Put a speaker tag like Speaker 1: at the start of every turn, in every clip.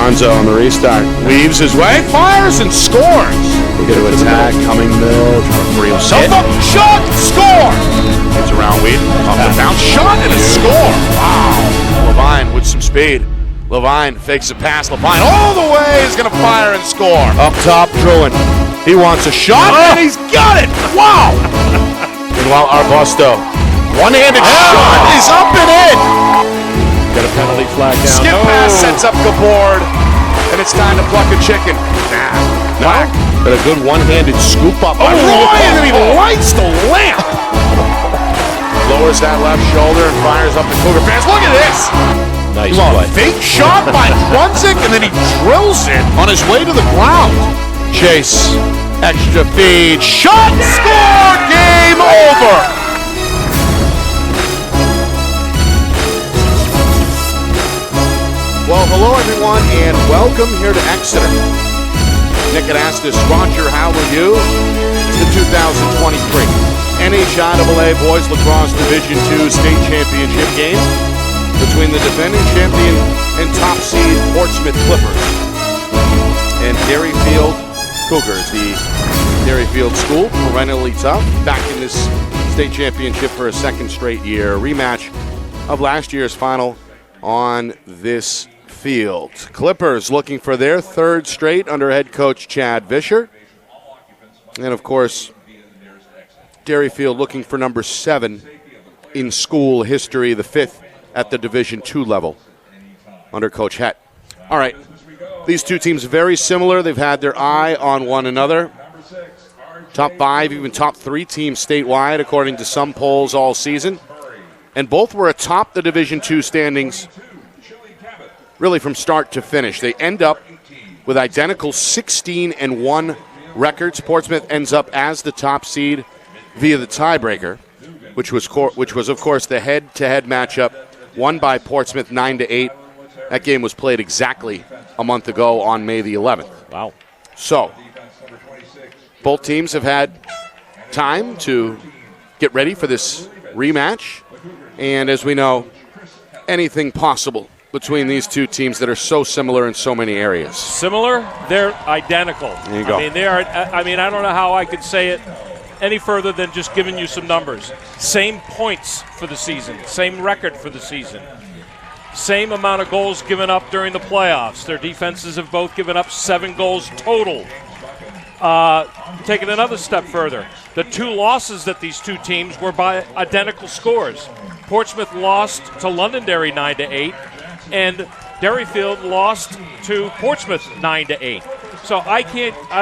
Speaker 1: Gonzo on the restart. Weaves his way, fires and scores.
Speaker 2: Look at attack, coming middle, trying to free himself
Speaker 1: up, shot, score! Gets around Weed, off the bounce, shot, and a score. Wow. Levine with some speed. Levine fakes a pass. Levine all the way is going to fire and score.
Speaker 2: Up top, Druin.
Speaker 1: He wants a shot, and he's got it. Wow.
Speaker 2: Meanwhile, Arbusto, one-handed shot is up and in. Got a penalty flag down.
Speaker 1: Skip pass sets up Gabord, and it's time to pluck a chicken.
Speaker 2: No. Got a good one-handed scoop up.
Speaker 1: Oh, Roy, and then he lights the lamp. Lowers that left shoulder and fires up the Cougar fans. Look at this.
Speaker 2: Nice play.
Speaker 1: Fake shot by Brunzik, and then he drills it on his way to the ground. Chase, extra feed, shot, score, game over. Well, hello everyone, and welcome here to Exeter. Nick had asked us, Roger, how are you? It's the 2023 NHIAA Boys Lacrosse Division II State Championship game between the defending champion and top seed Portsmouth Clippers and Derryfield Cougars. The Derryfield school, perennially tough, back in this state championship for a second straight year. A rematch of last year's final on this field. Clippers looking for their third straight under head coach Chad Vischer. And of course, Derryfield looking for number 7 in school history, the 5th at the Division II level under Coach Het. All right, these two teams very similar. They've had their eye on one another. Top 5, even top 3 teams statewide, according to some polls all season. And both were atop the Division II standings really from start to finish. They end up with identical 16-1 records. Portsmouth ends up as the top seed via the tiebreaker, which was of course the head-to-head matchup won by Portsmouth 9-8. That game was played exactly a month ago on May the 11th.
Speaker 2: Wow.
Speaker 1: So, both teams have had time to get ready for this rematch. And as we know, anything possible between these two teams that are so similar in so many areas.
Speaker 3: Similar? They're identical.
Speaker 1: There you go.
Speaker 3: I don't know how I could say it any further than just giving you some numbers. Same points for the season, same record for the season, same amount of goals given up during the playoffs. Their defenses have both given up 7 goals total. Taking another step further, the 2 losses that these two teams were by identical scores. Portsmouth lost to Londonderry 9-8, and Derryfield lost to Portsmouth 9-8. So I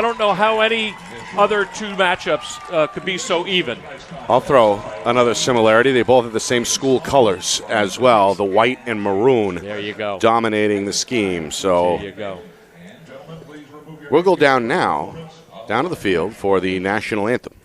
Speaker 3: don't know how any other 2 matchups could be so even.
Speaker 1: I'll throw another similarity. They both have the same school colors as well, the white and maroon.
Speaker 3: There you go.
Speaker 1: Dominating the scheme. So
Speaker 3: there you go.
Speaker 1: We'll go down now, down to the field for the national anthem.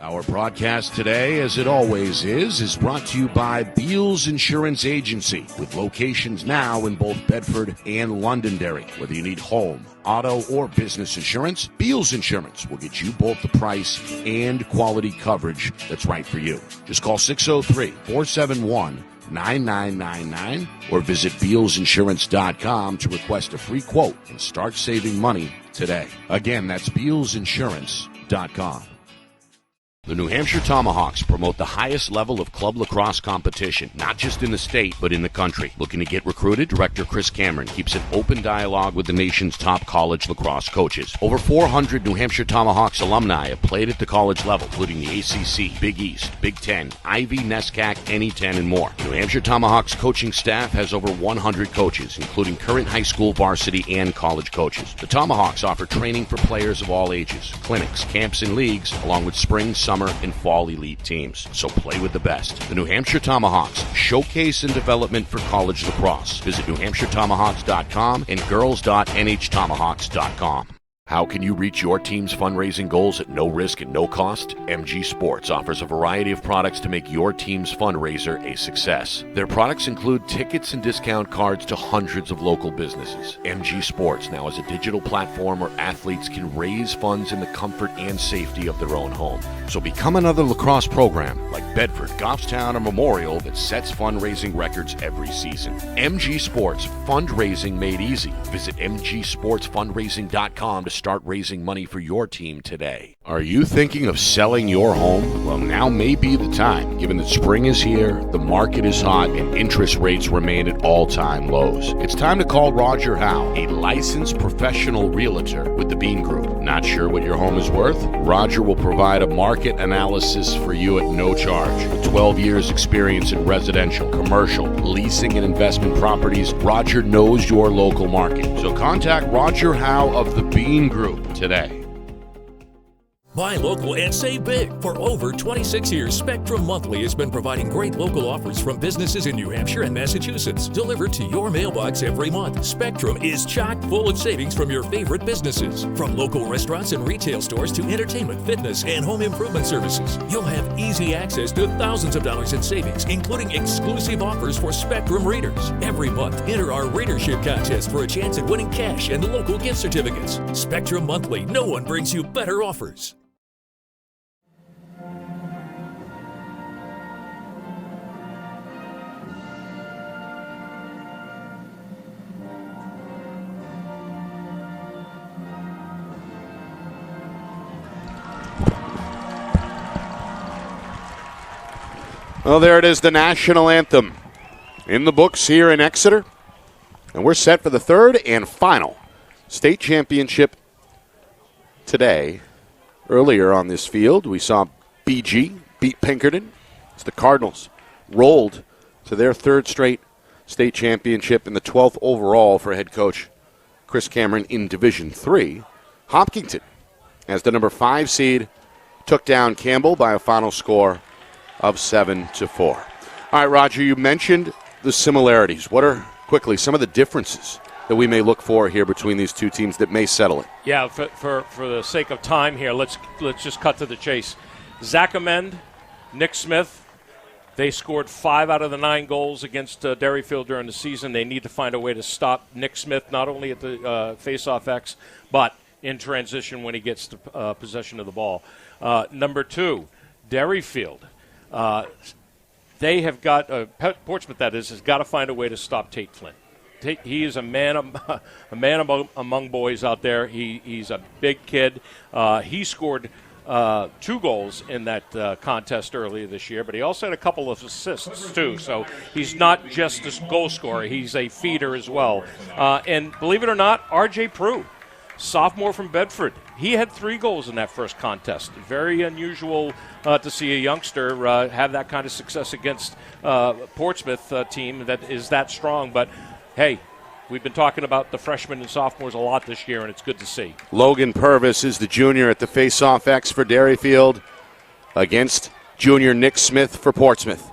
Speaker 4: Our broadcast today, as it always is brought to you by Beals Insurance Agency, with locations now in both Bedford and Londonderry. Whether you need home, auto, or business insurance, Beals Insurance will get you both the price and quality coverage that's right for you. Just call 603-471-9999 or visit BealsInsurance.com to request a free quote and start saving money today. Again, that's BealsInsurance.com. The New Hampshire Tomahawks promote the highest level of club lacrosse competition, not just in the state, but in the country. Looking to get recruited? Director Chris Cameron keeps an open dialogue with the nation's top college lacrosse coaches. Over 400 New Hampshire Tomahawks alumni have played at the college level, including the ACC, Big East, Big Ten, Ivy, NESCAC, NE10, and more. New Hampshire Tomahawks coaching staff has over 100 coaches, including current high school, varsity, and college coaches. The Tomahawks offer training for players of all ages, clinics, camps, and leagues, along with spring, summer, and fall elite teams. So play with the best. The New Hampshire Tomahawks, showcase and development for college lacrosse. Visit NewHampshireTomahawks.com and girls.nhtomahawks.com. How can you reach your team's fundraising goals at no risk and no cost? MG Sports offers a variety of products to make your team's fundraiser a success. Their products include tickets and discount cards to hundreds of local businesses. MG Sports now has a digital platform where athletes can raise funds in the comfort and safety of their own home. So become another lacrosse program like Bedford, Goffstown, or Memorial that sets fundraising records every season. MG Sports, fundraising made easy. Visit mgsportsfundraising.com to start raising money for your team today. Are you thinking of selling your home? Well, now may be the time, given that spring is here, the market is hot, and interest rates remain at all-time lows. It's time to call Roger Howe, a licensed professional realtor with the Bean Group. Not sure what your home is worth? Roger will provide a market analysis for you at no charge. With 12 years experience in residential, commercial, leasing, and investment properties, Roger knows your local market. So contact Roger Howe of the Bean Group today.
Speaker 5: Buy local and save big. For over 26 years, Spectrum Monthly has been providing great local offers from businesses in New Hampshire and Massachusetts, delivered to your mailbox every month. Spectrum is chock full of savings from your favorite businesses. From local restaurants and retail stores to entertainment, fitness, and home improvement services. You'll have easy access to thousands of dollars in savings, including exclusive offers for Spectrum readers. Every month, enter our readership contest for a chance at winning cash and local gift certificates. Spectrum Monthly, no one brings you better offers.
Speaker 1: Well, there it is, the national anthem in the books here in Exeter. And we're set for the third and final state championship today. Earlier on this field, we saw BG beat Pinkerton. It's the Cardinals rolled to their third straight state championship and the 12th overall for head coach Chris Cameron in Division III. Hopkinton, as the number 5 seed, took down Campbell by a final score of 7-4. All right, Roger, you mentioned the similarities. What are, quickly, some of the differences that we may look for here between these two teams that may settle it?
Speaker 3: Yeah, for the sake of time here, let's just cut to the chase. Zach Amend, Nick Smith, they scored 5 out of the 9 goals against Derryfield during the season. They need to find a way to stop Nick Smith, not only at the face-off X, but in transition when he gets to, possession of the ball. Number 2, Derryfield. They have got Portsmouth. That is, has got to find a way to stop Tate Flynn. He is a man among boys out there. He's a big kid. He scored 2 goals in that contest earlier this year, but he also had a couple of assists too. So he's not just a goal scorer; he's a feeder as well. And believe it or not, R.J. Prue, sophomore from Bedford. He had 3 goals in that first contest. Very unusual to see a youngster have that kind of success against Portsmouth team that is that strong. But, hey, we've been talking about the freshmen and sophomores a lot this year, and it's good to see.
Speaker 1: Logan Purvis is the junior at the face-off X for Derryfield against junior Nick Smith for Portsmouth.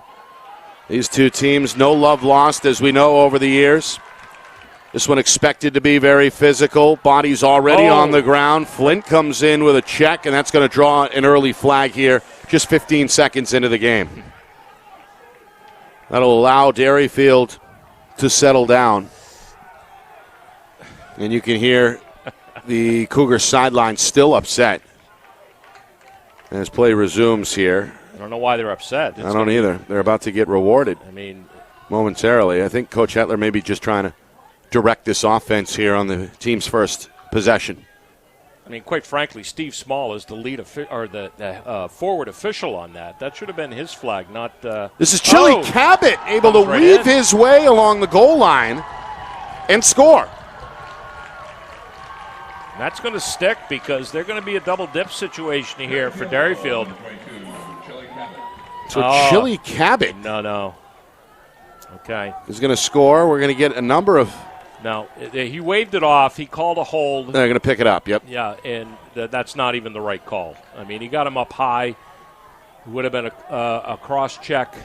Speaker 1: These two teams, no love lost, as we know, over the years. This one expected to be very physical. Bodies already on the ground. Flint comes in with a check, and that's going to draw an early flag here just 15 seconds into the game. That'll allow Derryfield to settle down. And you can hear the Cougars sideline still upset as play resumes here.
Speaker 3: I don't know why they're upset.
Speaker 1: I don't either. They're about to get rewarded.
Speaker 3: I mean,
Speaker 1: momentarily. I think Coach Hetler may be just trying to direct this offense here on the team's first possession.
Speaker 3: I mean, quite frankly, Steve Small is the lead or the forward official on that. That should have been his flag, not.
Speaker 1: This is Chili Cabot able to weave his way along the goal line and score.
Speaker 3: And that's going to stick because they're going to be a double dip situation here for Derryfield.
Speaker 1: So Chili Cabot.
Speaker 3: No. Okay.
Speaker 1: Is going to score. We're going to get a number of.
Speaker 3: No, he waved it off. He called a hold.
Speaker 1: They're going to pick it up, yep.
Speaker 3: Yeah, and that's not even the right call. I mean, he got him up high. It would have been a cross-check.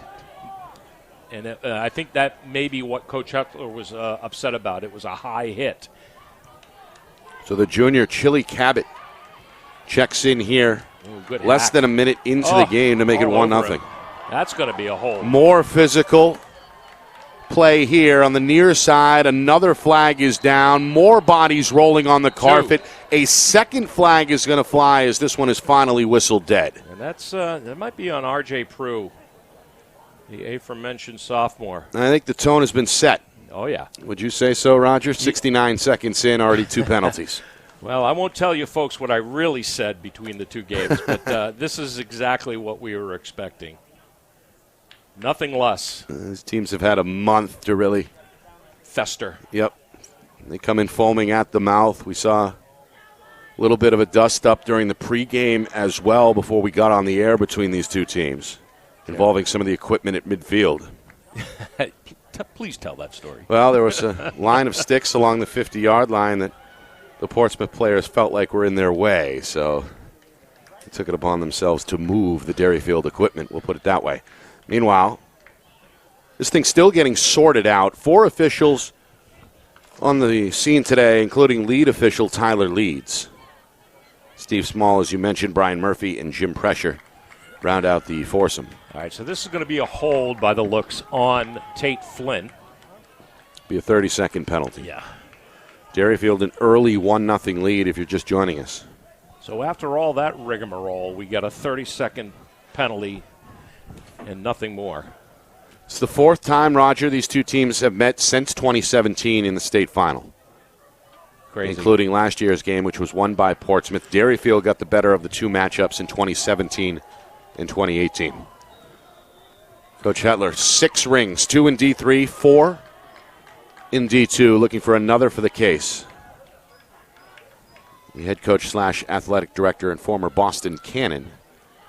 Speaker 3: And I think that may be what Coach Hetler was upset about. It was a high hit.
Speaker 1: So the junior, Chili Cabot, checks in here.
Speaker 3: Ooh, good
Speaker 1: less
Speaker 3: hack.
Speaker 1: than a minute into the game to make it 1-0.
Speaker 3: That's going to be a hold.
Speaker 1: More physical play here on the near side. Another flag is down. More bodies rolling on the carpet. A second flag is going to fly as this one is finally whistled dead.
Speaker 3: And that might be on R.J. Prue, the aforementioned sophomore.
Speaker 1: I think the tone has been set.
Speaker 3: Oh, yeah.
Speaker 1: Would you say so, Roger? 69 seconds in, already 2 penalties.
Speaker 3: Well, I won't tell you folks what I really said between the two games, but this is exactly what we were expecting. Nothing less.
Speaker 1: These teams have had a month to really
Speaker 3: fester.
Speaker 1: Yep. They come in foaming at the mouth. We saw a little bit of a dust-up during the pregame as well before we got on the air between these two teams, involving some of the equipment at midfield.
Speaker 3: Please tell that story.
Speaker 1: Well, there was a line of sticks along the 50-yard line that the Portsmouth players felt like were in their way, so they took it upon themselves to move the Derryfield equipment, we'll put it that way. Meanwhile, this thing's still getting sorted out. 4 officials on the scene today, including lead official Tyler Leeds. Steve Small, as you mentioned, Brian Murphy, and Jim Pressure round out the foursome.
Speaker 3: All right, so this is going to be a hold by the looks on Tate Flint.
Speaker 1: Be a 30-second penalty.
Speaker 3: Yeah.
Speaker 1: Derryfield an early 1-0 lead if you're just joining us.
Speaker 3: So after all that rigmarole, we got a 30-second penalty and nothing more.
Speaker 1: It's the 4th time, Roger, these two teams have met since 2017 in the state final.
Speaker 3: Crazy.
Speaker 1: Including last year's game, which was won by Portsmouth. Derryfield got the better of the 2 matchups in 2017 and 2018. Coach Hetler, 6 rings, 2 in D3, 4 in D2, looking for another for the case. The head coach / athletic director and former Boston Cannon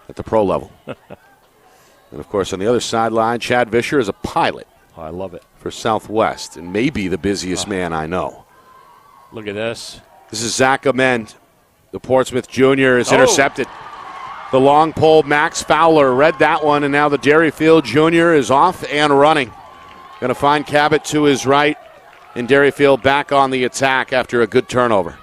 Speaker 1: at the pro level. And, of course, on the other sideline, Chad Vischer is a pilot.
Speaker 3: Oh, I love it.
Speaker 1: For Southwest, and maybe the busiest man I know.
Speaker 3: Look at this.
Speaker 1: This is Zach Amend. The Portsmouth junior is intercepted. The long pole, Max Fowler read that one, and now the Derryfield junior is off and running. Going to find Cabot to his right, and Derryfield back on the attack after a good turnover.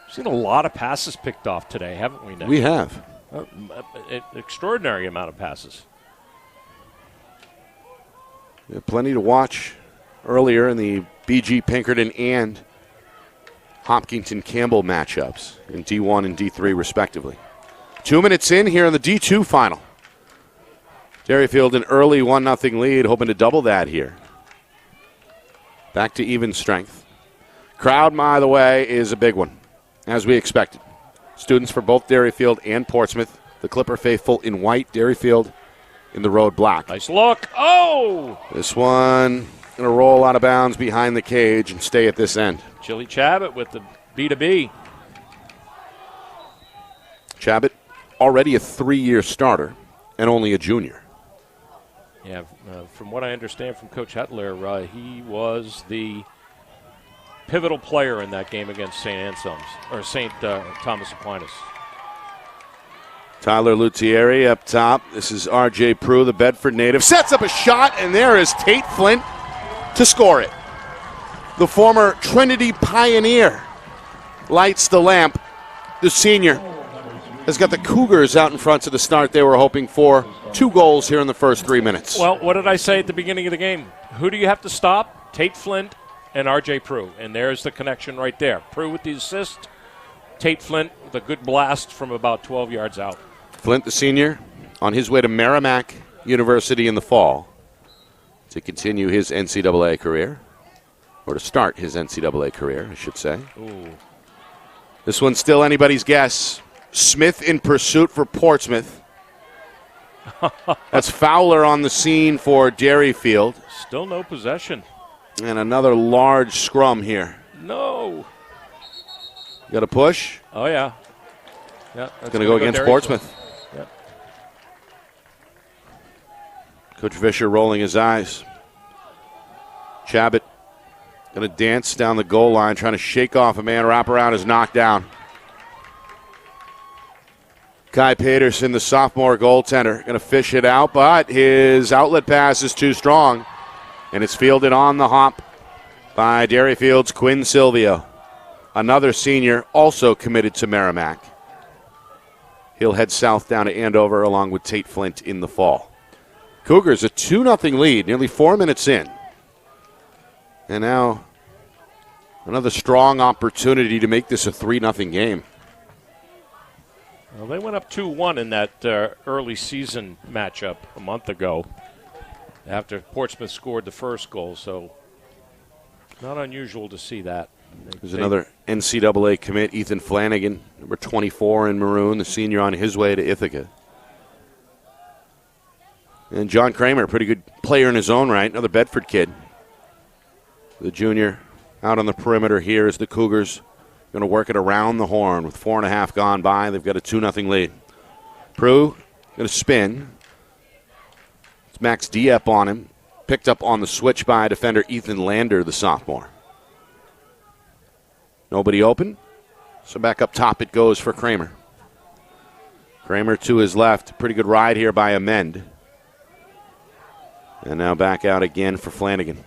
Speaker 3: We've seen a lot of passes picked off today, haven't we, Nick?
Speaker 1: We have.
Speaker 3: An extraordinary amount of passes.
Speaker 1: Plenty to watch earlier in the B.G. Pinkerton and Hopkinton Campbell matchups in D1 and D3 respectively. 2 minutes in here in the D2 final. Derryfield an early 1-0 lead, hoping to double that here. Back to even strength. Crowd, by the way, is a big one, as we expected. Students for both Derryfield and Portsmouth. The Clipper faithful in white, Derryfield in the road black.
Speaker 3: Nice look. Oh!
Speaker 1: This one going to roll out of bounds behind the cage and stay at this end.
Speaker 3: Chili Chabot with the B2B.
Speaker 1: Chabot, already a 3-year starter and only a junior.
Speaker 3: Yeah, from what I understand from Coach Hetler, he was the pivotal player in that game against St. Anselm's, or St. Thomas Aquinas.
Speaker 1: Tyler Lutieri up top. This is R.J. Prue, the Bedford native. Sets up a shot, and there is Tate Flint to score it. The former Trinity Pioneer lights the lamp. The senior has got the Cougars out in front to the start they were hoping for. 2 goals here in the first 3 minutes.
Speaker 3: Well, what did I say at the beginning of the game? Who do you have to stop? Tate Flint and R.J. Prue. And there's the connection right there. Prue with the assist. Tate Flint with a good blast from about 12 yards out.
Speaker 1: Flint, the senior, on his way to Merrimack University in the fall to continue his NCAA career, or to start his NCAA career, I should say.
Speaker 3: Ooh.
Speaker 1: This one's still anybody's guess. Smith in pursuit for Portsmouth. That's Fowler on the scene for Derryfield.
Speaker 3: Still no possession.
Speaker 1: And another large scrum here.
Speaker 3: No.
Speaker 1: Got a push?
Speaker 3: Oh, yeah. Yeah,
Speaker 1: going to go against Portsmouth.
Speaker 3: Yep.
Speaker 1: Coach Vischer rolling his eyes. Chabot going to dance down the goal line, trying to shake off a man. Wraparound is knocked down. Kai Paterson, the sophomore goaltender, going to fish it out, but his outlet pass is too strong, and it's fielded on the hop by Derryfield's Quinn Silvio. Another senior also committed to Merrimack. He'll head south down to Andover along with Tate Flint in the fall. Cougars a 2-0 lead, nearly 4 minutes in. And now another strong opportunity to make this a 3-0 game.
Speaker 3: Well, they went up 2-1 in that early season matchup a month ago after Portsmouth scored the first goal, so not unusual to see that.
Speaker 1: There's another NCAA commit, Ethan Flanagan, number 24 in maroon, the senior on his way to Ithaca. And John Kramer, pretty good player in his own right, another Bedford kid. The junior out on the perimeter here as the Cougars going to work it around the horn with 4.5 gone by. They've got a 2-0 lead. Prue going to spin. It's Max Dieppe on him. Picked up on the switch by defender Ethan Lander, the sophomore. Nobody open, so back up top it goes for Kramer. Kramer to his left. Pretty good ride here by Amend. And now back out again for Flanagan.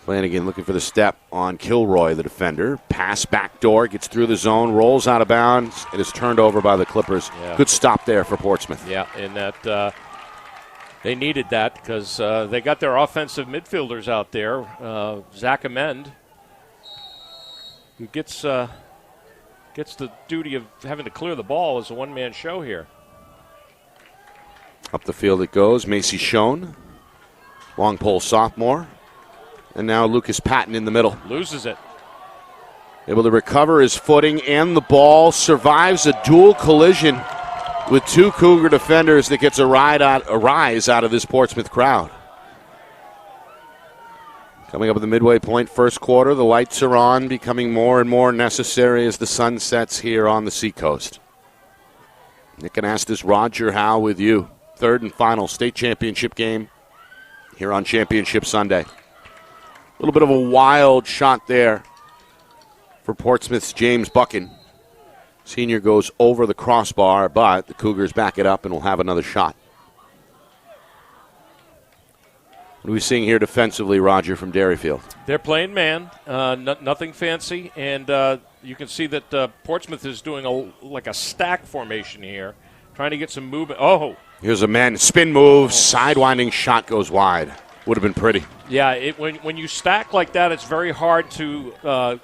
Speaker 1: Flanagan looking for the step on Kilroy, the defender. Pass back door, gets through the zone, rolls out of bounds. It is turned over by the Clippers. Yeah. Good stop there for Portsmouth.
Speaker 3: Yeah, and that they needed that because they got their offensive midfielders out there. Zach Amend, who gets the duty of having to clear the ball as a one-man show here.
Speaker 1: Up the field it goes. Macy Schoen, long pole sophomore. And now Lucas Patton in the middle.
Speaker 3: Loses it.
Speaker 1: Able to recover his footing and the ball. Survives a dual collision with two Cougar defenders that gets a rise out of this Portsmouth crowd. Coming up at the midway point, first quarter, the lights are on, becoming more and more necessary as the sun sets here on the seacoast. Nick Anastas, Roger Howe with you. Third and final state championship game here on Championship Sunday. A little bit of a wild shot there for Portsmouth's James Buchan. Senior goes over the crossbar, but the Cougars back it up and will have another shot. What are we seeing here defensively, Roger, from Derryfield?
Speaker 3: They're playing man, nothing fancy, and you can see that Portsmouth is doing like a stack formation here, trying to get some movement. Oh!
Speaker 1: Here's a man, spin move, sidewinding shot goes wide. Would have been pretty.
Speaker 3: Yeah, when you stack like that, it's very hard to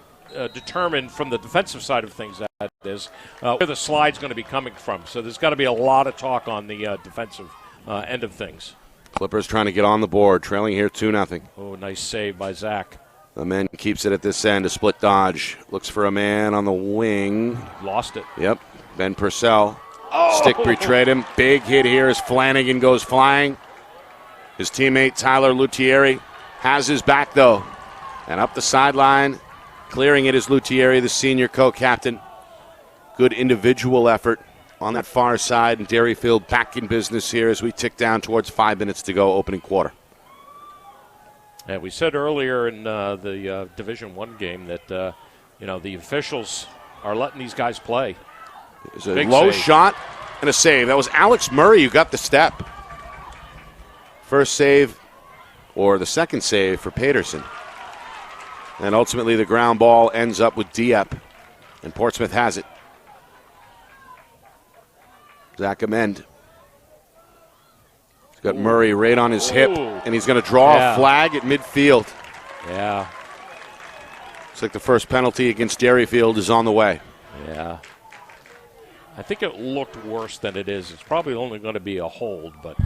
Speaker 3: determine from the defensive side of things, that is, where the slide's going to be coming from. So there's got to be a lot of talk on the defensive end of things.
Speaker 1: Clippers trying to get on the board, trailing here 2-0.
Speaker 3: Oh, nice save by Zach.
Speaker 1: The man keeps it at this end, a split dodge. Looks for a man on the wing.
Speaker 3: Lost it.
Speaker 1: Yep, Ben Purcell. Oh. Stick betrayed him. Big hit here as Flanagan goes flying. His teammate Tyler Lutieri has his back, though. And up the sideline, clearing it is Lutieri, the senior co-captain. Good individual effort on that far side, and Derryfield back in business here as we tick down towards 5 minutes to go, opening quarter.
Speaker 3: And we said earlier in the Division I game that the officials are letting these guys play.
Speaker 1: There's a low shot and a save. That was Alex Murray who got the step. First save, or the second save for Paterson. And ultimately the ground ball ends up with Dieppe, and Portsmouth has it. Zach Amend. He's got Murray right on his hip, and he's going to draw a flag at midfield.
Speaker 3: Yeah.
Speaker 1: Looks like the first penalty against Derryfield is on the way.
Speaker 3: Yeah. I think it looked worse than it is. It's probably only going to be a hold, but...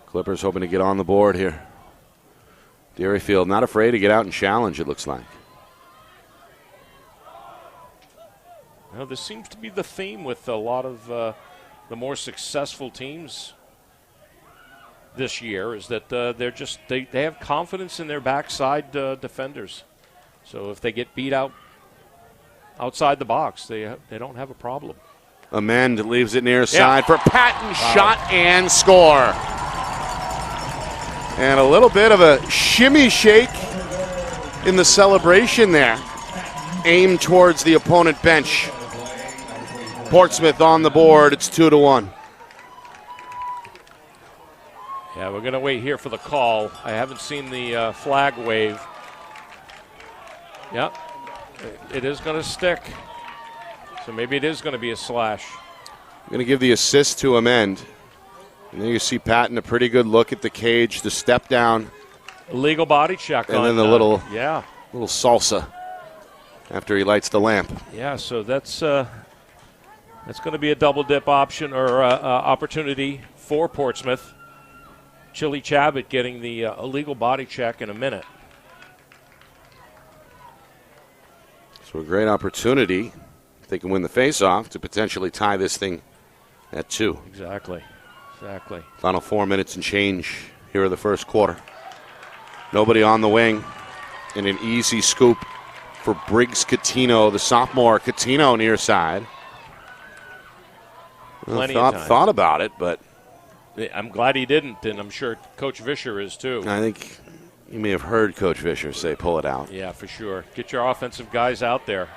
Speaker 1: Clippers hoping to get on the board here. Derryfield not afraid to get out and challenge, it looks like.
Speaker 3: Well, this seems to be the theme with a lot of the more successful teams this year, is that they have confidence in their backside defenders. So if they get beat out outside the box, they don't have a problem.
Speaker 1: Amend leaves it near side for Patton. Shot and score. And a little bit of a shimmy shake in the celebration there. Aimed towards the opponent bench. Portsmouth on the board. It's 2-1.
Speaker 3: Yeah, we're going to wait here for the call. I haven't seen the flag wave. Yep, it is going to stick. So maybe it is going to be a slash.
Speaker 1: I'm going to give the assist to Amend. And then you see Patton, a pretty good look at the cage, the step down.
Speaker 3: Illegal body check
Speaker 1: and
Speaker 3: on.
Speaker 1: And then the little salsa after he lights the lamp.
Speaker 3: Yeah, so that's going to be a double dip option or opportunity for Portsmouth. Chili Chabot getting the illegal body check in a minute.
Speaker 1: So a great opportunity, if they can win the face-off, to potentially tie this thing at 2.
Speaker 3: Exactly.
Speaker 1: Final 4 minutes and change here of the first quarter. Nobody on the wing, and an easy scoop for Briggs Catino, the sophomore. Catino near side.
Speaker 3: Plenty of time.
Speaker 1: Thought about it, but
Speaker 3: I'm glad he didn't, and I'm sure Coach Vischer is too.
Speaker 1: I think you may have heard Coach Vischer say, pull it out.
Speaker 3: Yeah, for sure. Get your offensive guys out there.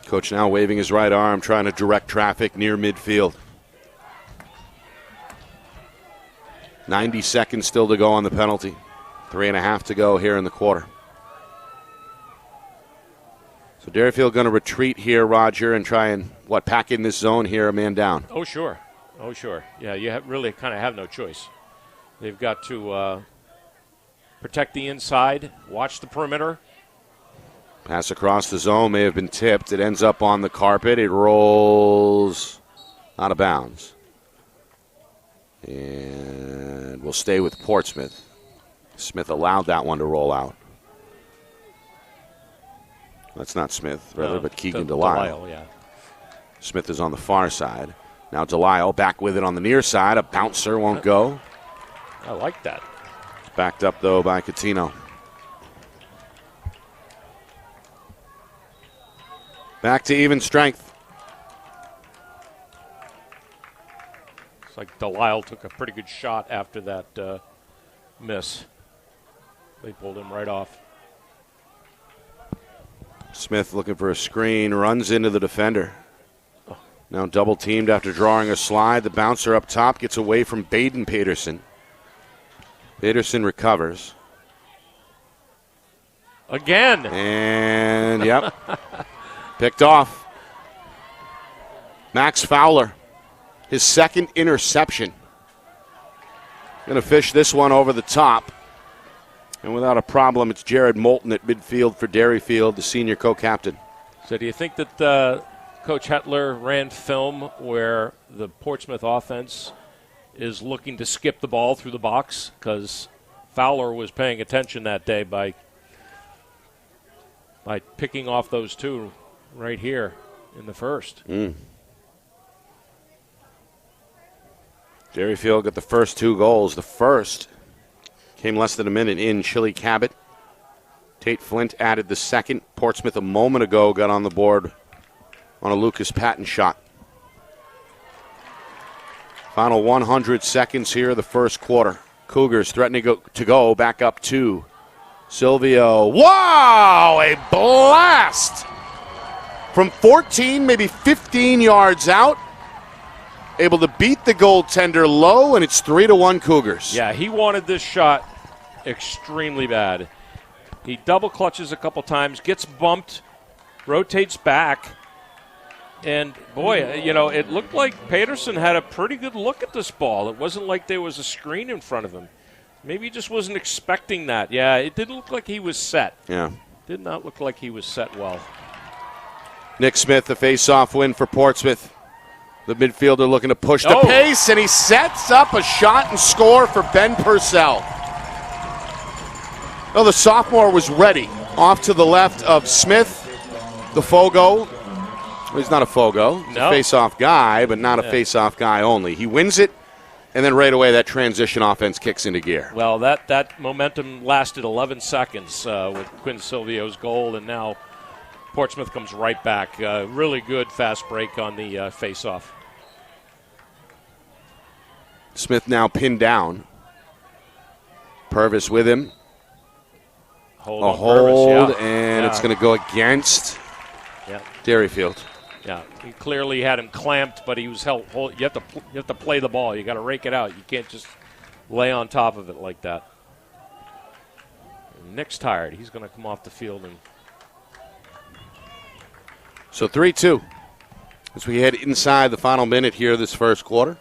Speaker 1: Coach now waving his right arm, trying to direct traffic near midfield. 90 seconds still to go on the penalty. 3.5 to go here in the quarter. So Derryfield going to retreat here, Roger, and try and, pack in this zone here, a man down.
Speaker 3: Oh, sure. Yeah, you really kind of have no choice. They've got to protect the inside, watch the perimeter.
Speaker 1: Pass across the zone may have been tipped. It ends up on the carpet. It rolls out of bounds. And we'll stay with Portsmouth. Smith allowed that one to roll out. That's not Smith, rather, but Keegan Delisle.
Speaker 3: Yeah.
Speaker 1: Smith is on the far side. Now Delisle back with it on the near side. A bouncer won't go.
Speaker 3: I like that.
Speaker 1: Backed up, though, by Catino. Back to even strength.
Speaker 3: It's like Delisle took a pretty good shot after that miss. They pulled him right off.
Speaker 1: Smith looking for a screen, runs into the defender. Now double teamed after drawing a slide. The bouncer up top gets away from Baden Peterson. Peterson recovers.
Speaker 3: Again.
Speaker 1: And, yep, picked off. Max Fowler, his second interception. Going to fish this one over the top. And without a problem, it's Jared Moulton at midfield for Derryfield, the senior co-captain.
Speaker 3: So do you think that Coach Hetler ran film where the Portsmouth offense is looking to skip the ball through the box? Because Fowler was paying attention that day by picking off those two right here in the first.
Speaker 1: Derryfield got the first 2 goals. The first came less than a minute in. Chili Cabot. Tate Flint added the second. Portsmouth a moment ago got on the board on a Lucas Patton shot. Final 100 seconds here of the first quarter. Cougars threatening to go back up 2. Silvio. Wow! A blast! From 14, maybe 15 yards out. Able to beat the goaltender low, and it's 3-1 Cougars.
Speaker 3: Yeah, he wanted this shot extremely bad. He double clutches a couple times, gets bumped, rotates back, and boy, it looked like Peterson had a pretty good look at this ball. It wasn't like there was a screen in front of him. Maybe he just wasn't expecting that. Yeah, it didn't look like he was set.
Speaker 1: Yeah.
Speaker 3: Did not look like he was set well.
Speaker 1: Nick Smith, the face-off win for Portsmouth. The midfielder looking to push the pace, and he sets up a shot and score for Ben Purcell. The sophomore was ready. Off to the left of Smith, the Fogo. Well, he's not a Fogo. He's a face-off guy, but not a face-off guy only. He wins it, and then right away that transition offense kicks into gear.
Speaker 3: Well, that momentum lasted 11 seconds with Quinn Silvio's goal, and now Portsmouth comes right back. Really good fast break on the face-off.
Speaker 1: Smith now pinned down. Purvis with him.
Speaker 3: Hold
Speaker 1: Purvis, and it's going to go against Derryfield.
Speaker 3: Yeah, he clearly had him clamped, but he was held. You have to play the ball. You got to rake it out. You can't just lay on top of it like that. And Nick's tired. He's going to come off the field. And
Speaker 1: So 3-2 as we head inside the final minute here this first quarter.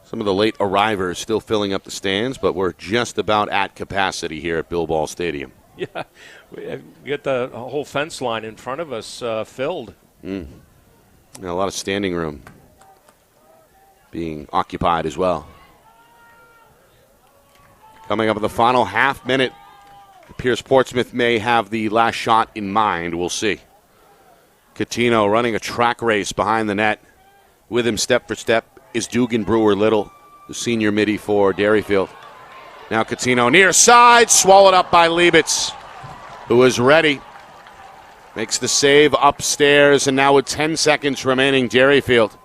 Speaker 1: Some of the late arrivers still filling up the stands, but we're just about at capacity here at Bill Ball Stadium.
Speaker 3: yeah, we get the whole fence line in front of us filled.
Speaker 1: A lot of standing room being occupied as well. Coming up in the final half minute, it appears Portsmouth may have the last shot in mind. We'll see. Coutinho running a track race behind the net. With him step for step is Dugan Brewer-Little, the senior midi for Derryfield. Now Coutinho near side, swallowed up by Liebitz, who is ready. Makes the save upstairs, and now with 10 seconds remaining, Derryfield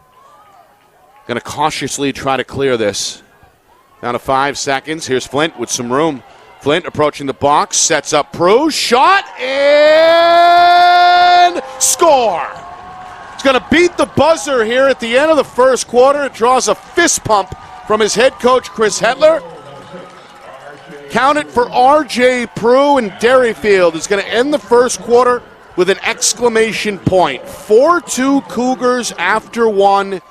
Speaker 1: going to cautiously try to clear this. Down to 5 seconds. Here's Flint with some room. Flint approaching the box, sets up Prue, shot, and score! He's going to beat the buzzer here at the end of the first quarter. It draws a fist pump from his head coach, Chris Hetler. Count it for R.J. Prue, and Derryfield is going to end the first quarter with an exclamation point. 4-2 Cougars after one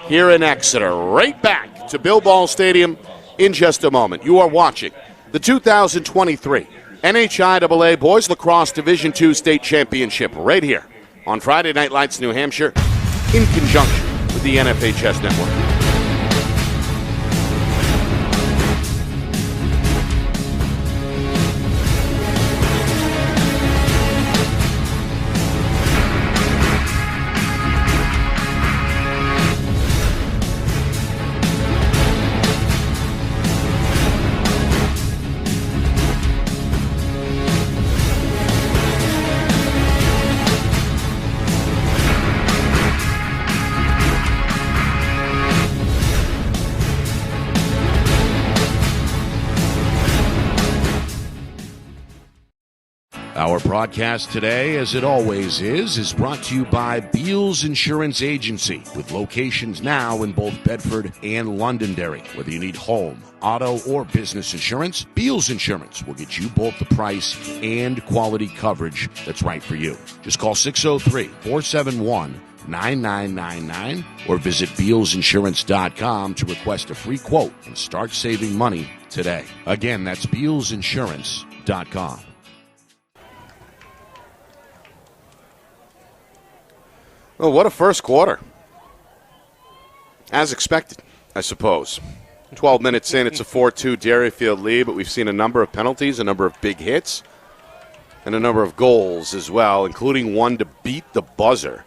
Speaker 1: here in Exeter. Right back to Bill Ball Stadium in just a moment. You are watching the 2023 NHIAA Boys Lacrosse Division II State Championship right here on Friday Night Lights, New Hampshire, in conjunction with the NFHS Network.
Speaker 4: Our broadcast today, as it always is brought to you by Beals Insurance Agency, with locations now in both Bedford and Londonderry. Whether you need home, auto, or business insurance, Beals Insurance will get you both the price and quality coverage that's right for you. Just call 603-471-9999 or visit BealsInsurance.com to request a free quote and start saving money today. Again, that's BealsInsurance.com.
Speaker 1: Well, what a first quarter. As expected, I suppose. 12 minutes in, it's a 4-2 Derryfield lead, but we've seen a number of penalties, a number of big hits, and a number of goals as well, including one to beat the buzzer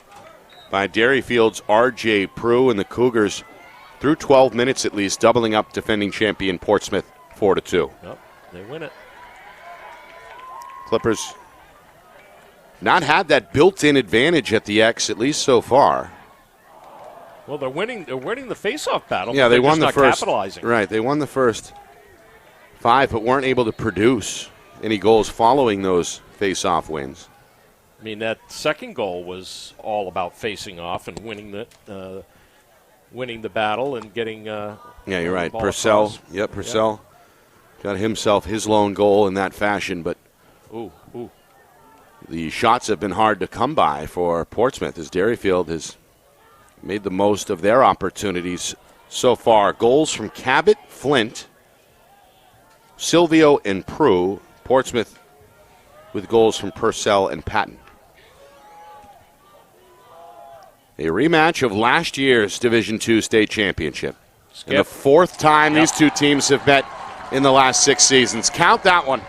Speaker 1: by Derryfield's R.J. Prue, and the Cougars, through 12 minutes at least, doubling up defending champion Portsmouth 4-2.
Speaker 3: Yep, they win it.
Speaker 1: Clippers not had that built-in advantage at the X, at least so far.
Speaker 3: Well, they're winning the face-off battle.
Speaker 1: Yeah, they won
Speaker 3: just
Speaker 1: the first.
Speaker 3: Capitalizing.
Speaker 1: Right, they won the first 5, but weren't able to produce any goals following those face-off wins.
Speaker 3: I mean, that second goal was all about facing off and winning the battle and getting.
Speaker 1: Yeah, you're right.
Speaker 3: Purcell.
Speaker 1: Across. Yep, Purcell got himself his lone goal in that fashion, but.
Speaker 3: Ooh.
Speaker 1: The shots have been hard to come by for Portsmouth as Derryfield has made the most of their opportunities so far. Goals from Cabot, Flint, Silvio, and Prue. Portsmouth with goals from Purcell and Patton. A rematch of last year's Division II State Championship. And the fourth time these two teams have met in the last 6 seasons. Count that one.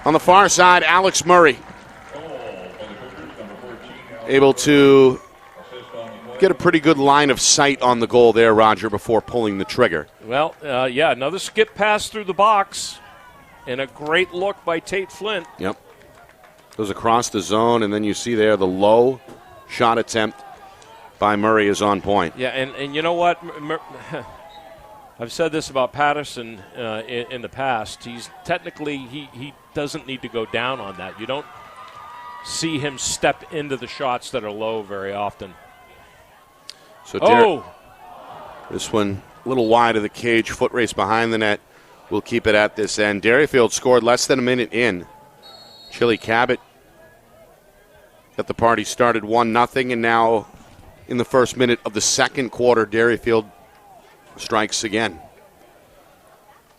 Speaker 1: On the far side, Alex Murray able to get a pretty good line of sight on the goal there, Roger, before pulling the trigger.
Speaker 3: Well, another skip pass through the box and a great look by Tate Flint.
Speaker 1: Yep. Goes across the zone, and then you see there the low shot attempt by Murray is on point.
Speaker 3: Yeah, and you know what? I've said this about Patterson in the past. He's technically, he doesn't need to go down on that. You don't see him step into the shots that are low very often.
Speaker 1: So
Speaker 3: oh!
Speaker 1: This one a little wide of the cage. Foot race behind the net. We'll keep it at this end. Derryfield scored less than a minute in. Chili Cabot got the party started 1-0, and now in the first minute of the second quarter, Derryfield strikes again.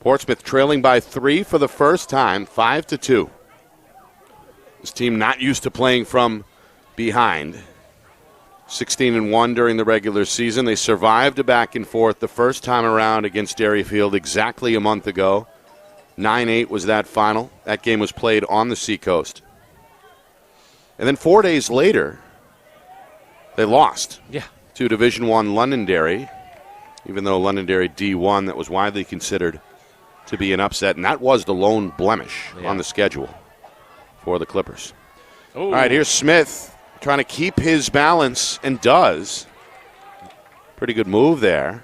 Speaker 1: Portsmouth trailing by 3 for the first time, 5-2. This team not used to playing from behind. 16-1 during the regular season. They survived a back and forth the first time around against Derryfield exactly a month ago. 9-8 was that final. That game was played on the Seacoast. And then 4 days later, they lost to Division I Londonderry, even though Londonderry D1, that was widely considered to be an upset, and that was the lone blemish on the schedule for the Clippers.
Speaker 3: Ooh.
Speaker 1: All right, here's Smith trying to keep his balance, and does. Pretty good move there.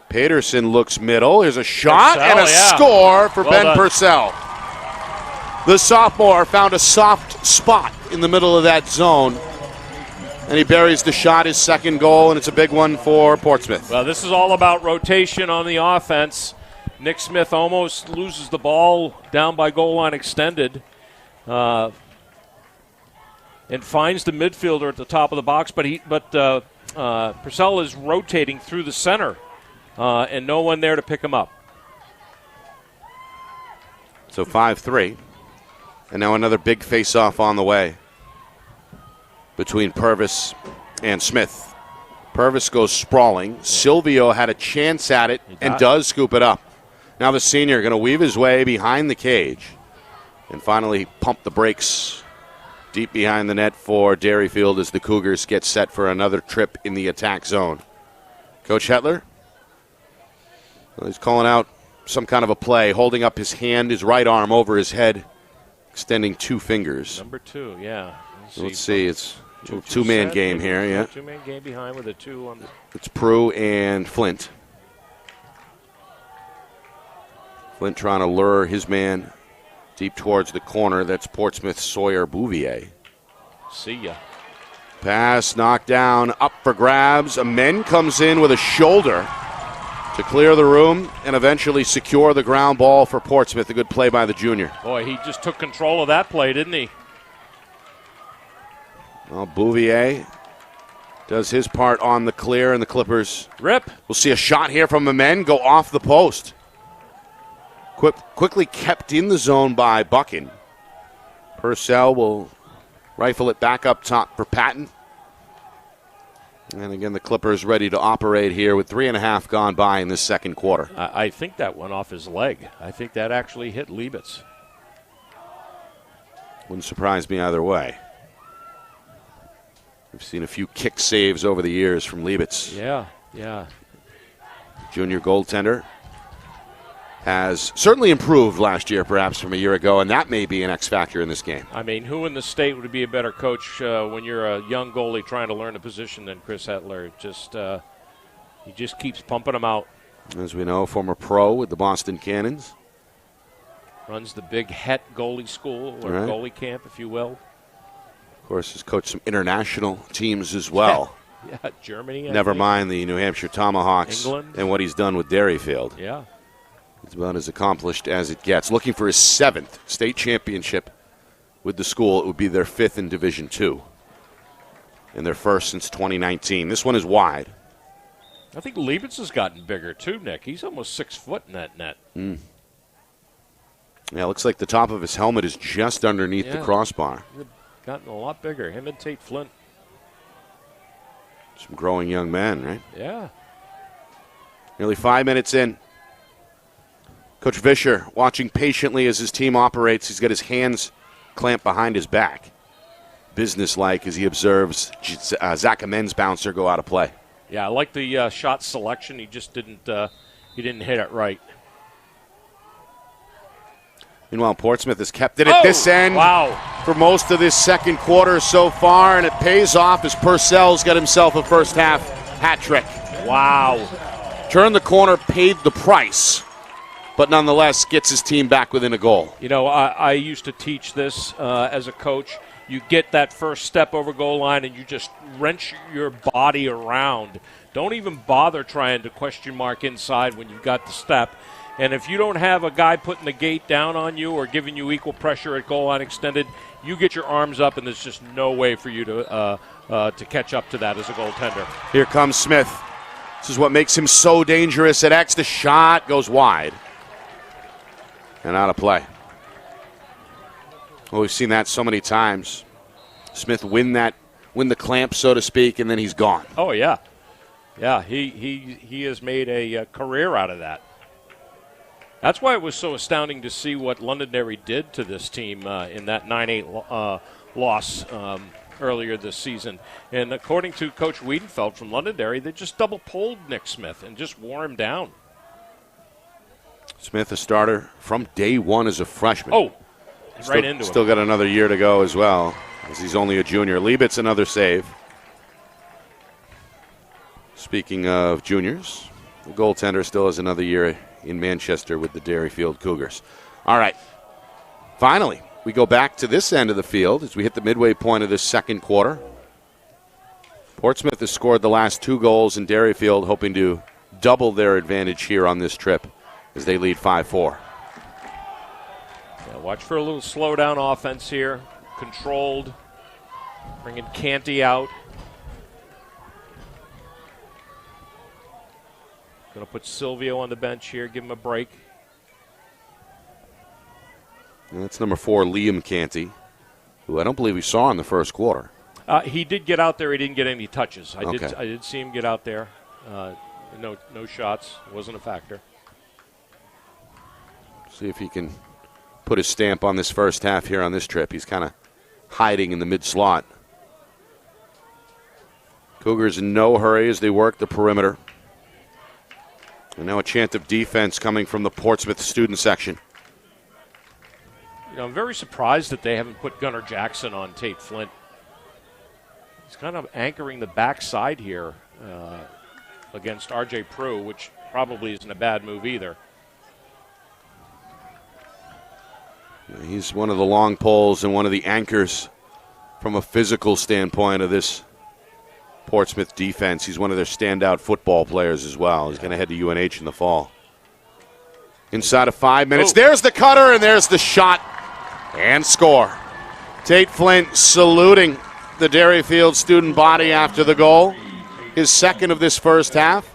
Speaker 1: Paterson looks middle. Here's a shot and a score for Ben Purcell. The sophomore found a soft spot in the middle of that zone, and he buries the shot, his second goal, and it's a big one for Portsmouth.
Speaker 3: Well, this is all about rotation on the offense. Nick Smith almost loses the ball down by goal line extended and finds the midfielder at the top of the box, but Purcell is rotating through the center and no one there to pick him up.
Speaker 1: So 5-3, and now another big face-off on the way between Purvis and Smith. Purvis goes sprawling. Silvio had a chance at it and does scoop it up. Now the senior going to weave his way behind the cage and finally pump the brakes deep behind the net for Derryfield as the Cougars get set for another trip in the attack zone. Coach Hetler, he's calling out some kind of a play, holding up his hand, his right arm over his head, extending 2 fingers.
Speaker 3: Number 2, yeah.
Speaker 1: Let's see, it's a two-man game here, yeah.
Speaker 3: Two-man game behind with a 2 on the...
Speaker 1: It's Prue and Flint. Flint trying to lure his man deep towards the corner. That's Portsmouth Sawyer Bouvier.
Speaker 3: See ya.
Speaker 1: Pass knocked down, up for grabs. Amen comes in with a shoulder to clear the room and eventually secure the ground ball for Portsmouth. A good play by the junior.
Speaker 3: Boy, he just took control of that play, didn't he?
Speaker 1: Well, Bouvier does his part on the clear, and the Clippers.
Speaker 3: Rip.
Speaker 1: We'll see a shot here from Amen go off the post. Quickly kept in the zone by Buchan. Purcell will rifle it back up top for Patton. And again, the Clippers ready to operate here with 3.5 gone by in this second quarter.
Speaker 3: I think that went off his leg. I think that actually hit Liebitz.
Speaker 1: Wouldn't surprise me either way. We've seen a few kick saves over the years from Liebitz.
Speaker 3: Yeah.
Speaker 1: Junior goaltender has certainly improved last year, perhaps from a year ago, and that may be an X factor in this game.
Speaker 3: I mean, who in the state would be a better coach when you're a young goalie trying to learn a position than Chris Hetler? He just keeps pumping them out.
Speaker 1: As we know, former pro with the Boston Cannons.
Speaker 3: Runs the big Het goalie school, or goalie camp, if you will.
Speaker 1: Of course, has coached some international teams as well.
Speaker 3: Yeah, Germany.
Speaker 1: Never mind the New Hampshire Tomahawks.
Speaker 3: England.
Speaker 1: And what he's done with Derryfield.
Speaker 3: Yeah.
Speaker 1: It's about as accomplished as it gets. Looking for his 7th state championship with the school. It would be their 5th in Division II. And their first since 2019. This one is wide.
Speaker 3: I think Liebitz has gotten bigger too, Nick. He's almost 6 foot in that net.
Speaker 1: Yeah, it looks like the top of his helmet is just underneath the crossbar.
Speaker 3: He's gotten a lot bigger. Him and Tate Flint.
Speaker 1: Some growing young men, right?
Speaker 3: Yeah.
Speaker 1: Nearly 5 minutes in. Coach Vischer watching patiently as his team operates. He's got his hands clamped behind his back. Businesslike as he observes Zach Amen's bouncer go out of play.
Speaker 3: Yeah, I like the shot selection. He just didn't hit it right.
Speaker 1: Meanwhile, Portsmouth has kept it at this end for most of this second quarter so far, and it pays off as Purcell's got himself a first half hat trick.
Speaker 3: Wow.
Speaker 1: Turned the corner, paid the price, but nonetheless gets his team back within a goal.
Speaker 3: You know, I used to teach this as a coach. you get that first step over goal line and you just wrench your body around. Don't even bother trying to question mark inside when you've got the step. And if you don't have a guy putting the gate down on you or giving you equal pressure at goal line extended, you get your arms up, and there's just no way for you to catch up to that as a goaltender.
Speaker 1: Here comes Smith. This is what makes him so dangerous at X. The shot goes wide and out of play. Well, we've seen that so many times. Smith win the clamp, so to speak, and then he's gone.
Speaker 3: Oh, yeah. Yeah, he has made a career out of that. That's why it was so astounding to see what Londonderry did to this team in that 9-8 loss earlier this season. And according to Coach Wiedenfeld from Londonderry, they just double-pulled Nick Smith and just wore him down.
Speaker 1: Smith, a starter from day one as a freshman.
Speaker 3: Oh, right into him.
Speaker 1: Still got another year to go as well, as he's only a junior. Liebitz, another save. Speaking of juniors, the goaltender still has another year in Manchester with the Derryfield Cougars. All right. Finally, we go back to this end of the field as we hit the midway point of this second quarter. Portsmouth has scored the last 2 goals, in Derryfield hoping to double their advantage here on this trip as they lead 5-4.
Speaker 3: Yeah, watch for a little slowdown offense here. Controlled. Bringing Canty out. Going to put Silvio on the bench here, give him a break.
Speaker 1: And that's number 4, Liam Canty, who I don't believe we saw in the first quarter.
Speaker 3: He did get out there. He didn't get any touches. I
Speaker 1: Okay.
Speaker 3: did see him get out there. No shots. Wasn't a factor.
Speaker 1: See if he can put his stamp on this first half here on this trip. He's kind of hiding in the mid-slot. Cougars in no hurry as they work the perimeter. And now a chant of defense coming from the Portsmouth student section.
Speaker 3: I'm very surprised that they haven't put Gunnar Jackson on Tate Flint. He's kind of anchoring the backside here against R.J. Prue, which probably isn't a bad move either.
Speaker 1: He's one of the long poles and one of the anchors from a physical standpoint of this Portsmouth defense. He's one of their standout football players as well. He's going to head to UNH in the fall. Inside of 5 minutes. There's the cutter, and there's the shot. And score. Tate Flint saluting the Derryfield student body after the goal. His second of this first half.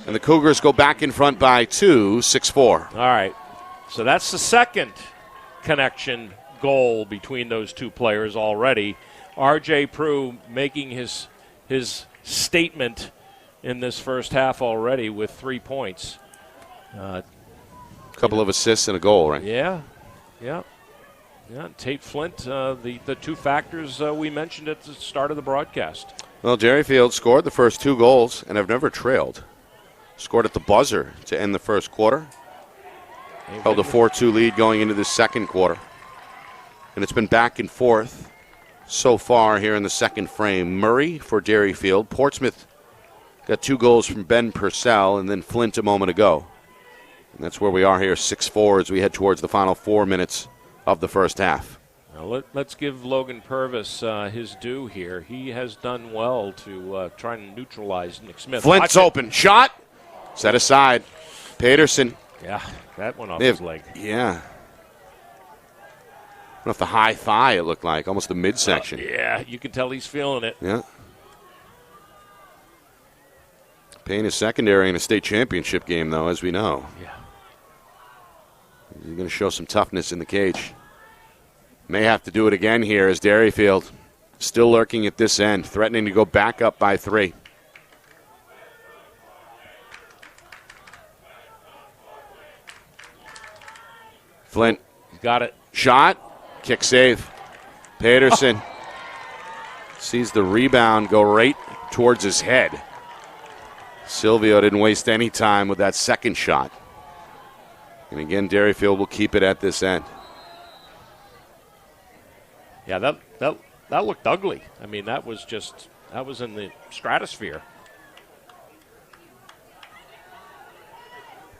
Speaker 1: And the Cougars go back in front by 2, 6-4.
Speaker 3: All right. So that's the second connection goal between those two players already. R.J. Prue making his statement in this first half already with 3 points.
Speaker 1: A couple of assists and a goal, right?
Speaker 3: Yeah. Tate Flint, the two factors we mentioned at the start of the broadcast.
Speaker 1: Well, Derryfield scored the first 2 goals and have never trailed. Scored at the buzzer to end the first quarter. Held a 4-2 lead going into the second quarter. And it's been back and forth so far here in the second frame. Murray for Derryfield. Portsmouth got 2 goals from Ben Purcell and then Flint a moment ago. And that's where we are here, 6-4, as we head towards the final 4 minutes of the first half.
Speaker 3: Now let's give Logan Purvis his due here. He has done well to try and neutralize Nick Smith.
Speaker 1: Flint's open. Shot. Set aside. Peterson.
Speaker 3: Yeah, that went off his leg.
Speaker 1: Yeah. Off the high thigh, it looked like. Almost the midsection.
Speaker 3: Yeah, you can tell he's feeling it.
Speaker 1: Yeah. Payne is secondary in a state championship game, though, as we know.
Speaker 3: Yeah.
Speaker 1: He's going to show some toughness in the cage. May have to do it again here as Derryfield still lurking at this end, threatening to go back up by 3. Flint.
Speaker 3: Got it.
Speaker 1: Shot. Kick save. Peterson sees the rebound go right towards his head. Silvio didn't waste any time with that second shot. And again, Derryfield will keep it at this end.
Speaker 3: Yeah, that looked ugly. I mean, that was in the stratosphere.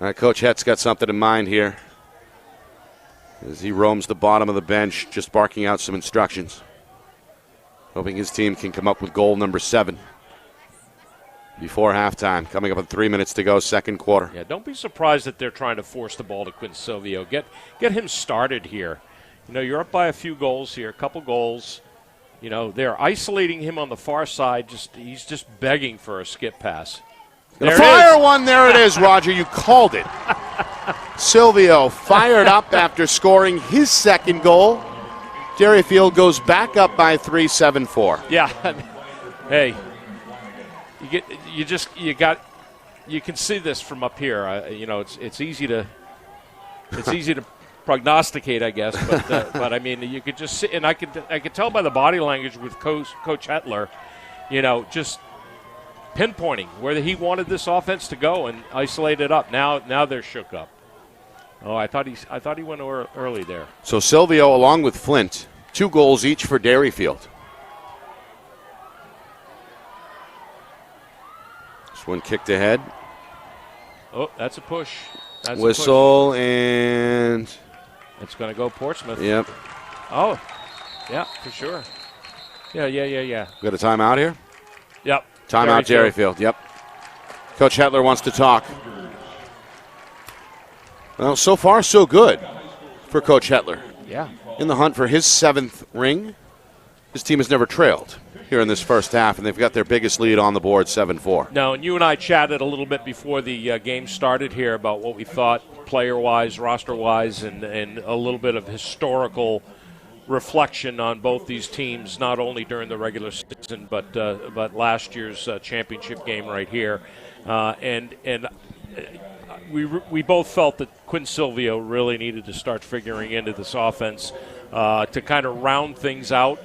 Speaker 1: All right, Coach Het's got something in mind here as he roams the bottom of the bench, just barking out some instructions. hoping his team can come up with goal number 7 before halftime. Coming up with 3 minutes to go, second quarter.
Speaker 3: Yeah, don't be surprised that they're trying to force the ball to Quinn Silvio. Get him started here. You know, you're up by a few goals here, a couple goals. You know, they're isolating him on the far side. He's just begging for a skip pass.
Speaker 1: There fire one. There it is, Roger. You called it. Silvio fired up after scoring his second goal. Derryfield goes back up by 3, 7-4.
Speaker 3: Yeah. Hey, you can see this from up here. You know, it's easy to prognosticate, I guess, but I mean, you could just see, and I could tell by the body language with Coach Hetler, you know, just pinpointing where he wanted this offense to go and isolate it up. Now they're shook up. Oh, I thought he went early there.
Speaker 1: So Silvio, along with Flint, 2 goals each for Derryfield. This one kicked ahead.
Speaker 3: Oh, that's a push. That's
Speaker 1: Whistle
Speaker 3: a push.
Speaker 1: And
Speaker 3: it's going to go Portsmouth.
Speaker 1: Yep.
Speaker 3: Oh, yeah, for sure. Yeah.
Speaker 1: Got a timeout here?
Speaker 3: Yep.
Speaker 1: Timeout, Derryfield. Yep. Coach Hetler wants to talk. Well, so far so good for Coach Hetler.
Speaker 3: Yeah.
Speaker 1: In the hunt for his 7th ring. His team has never trailed here in this first half, and they've got their biggest lead on the board, 7-4.
Speaker 3: No, and you and I chatted a little bit before the game started here about what we thought player-wise, roster-wise, and a little bit of historical reflection on both these teams, not only during the regular season, but last year's championship game right here. And we both felt that Quinn Silvio really needed to start figuring into this offense to kind of round things out.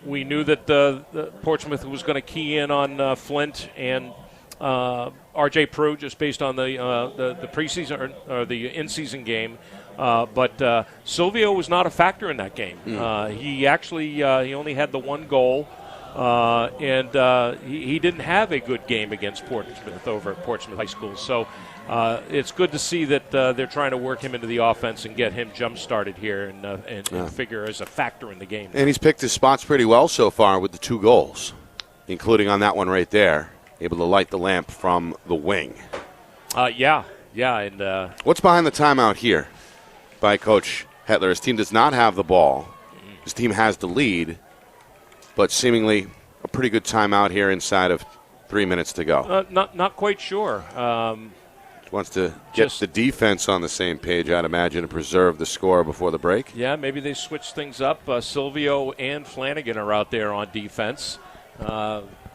Speaker 3: We knew that the Portsmouth was going to key in on Flint and R.J. Prue just based on the preseason or the in-season game. But Silvio was not a factor in that game. He actually he only had the 1 goal, and he didn't have a good game against Portsmouth over at Portsmouth High School. So it's good to see that they're trying to work him into the offense and get him jump-started here and figure as a factor in the game.
Speaker 1: And he's picked his spots pretty well so far with the 2 goals, including on that one right there, able to light the lamp from the wing.
Speaker 3: Yeah, and
Speaker 1: what's behind the timeout here by Coach Hetler? His team does not have the ball. His team has the lead, but seemingly a pretty good timeout here inside of 3 minutes to go.
Speaker 3: Not quite sure.
Speaker 1: Wants to get the defense on the same page, I'd imagine, to preserve the score before the break.
Speaker 3: Yeah, maybe they switch things up. Silvio and Flanagan are out there on defense.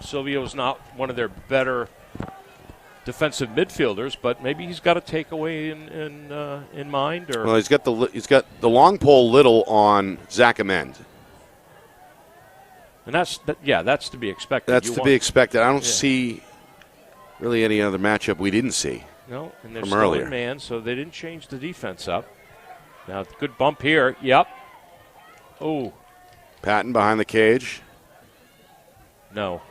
Speaker 3: Silvio's not one of their better defensive midfielders, but maybe he's got a takeaway in mind. Or
Speaker 1: well, he's got the long pole Little on Zach Amend.
Speaker 3: And that's to be expected.
Speaker 1: That's to be expected. I don't see really any other matchup we didn't see.
Speaker 3: No, and they're
Speaker 1: from
Speaker 3: still
Speaker 1: earlier.
Speaker 3: in man, so they didn't change the defense up. Now, good bump here. Yep. Oh.
Speaker 1: Patton behind the cage.
Speaker 3: No.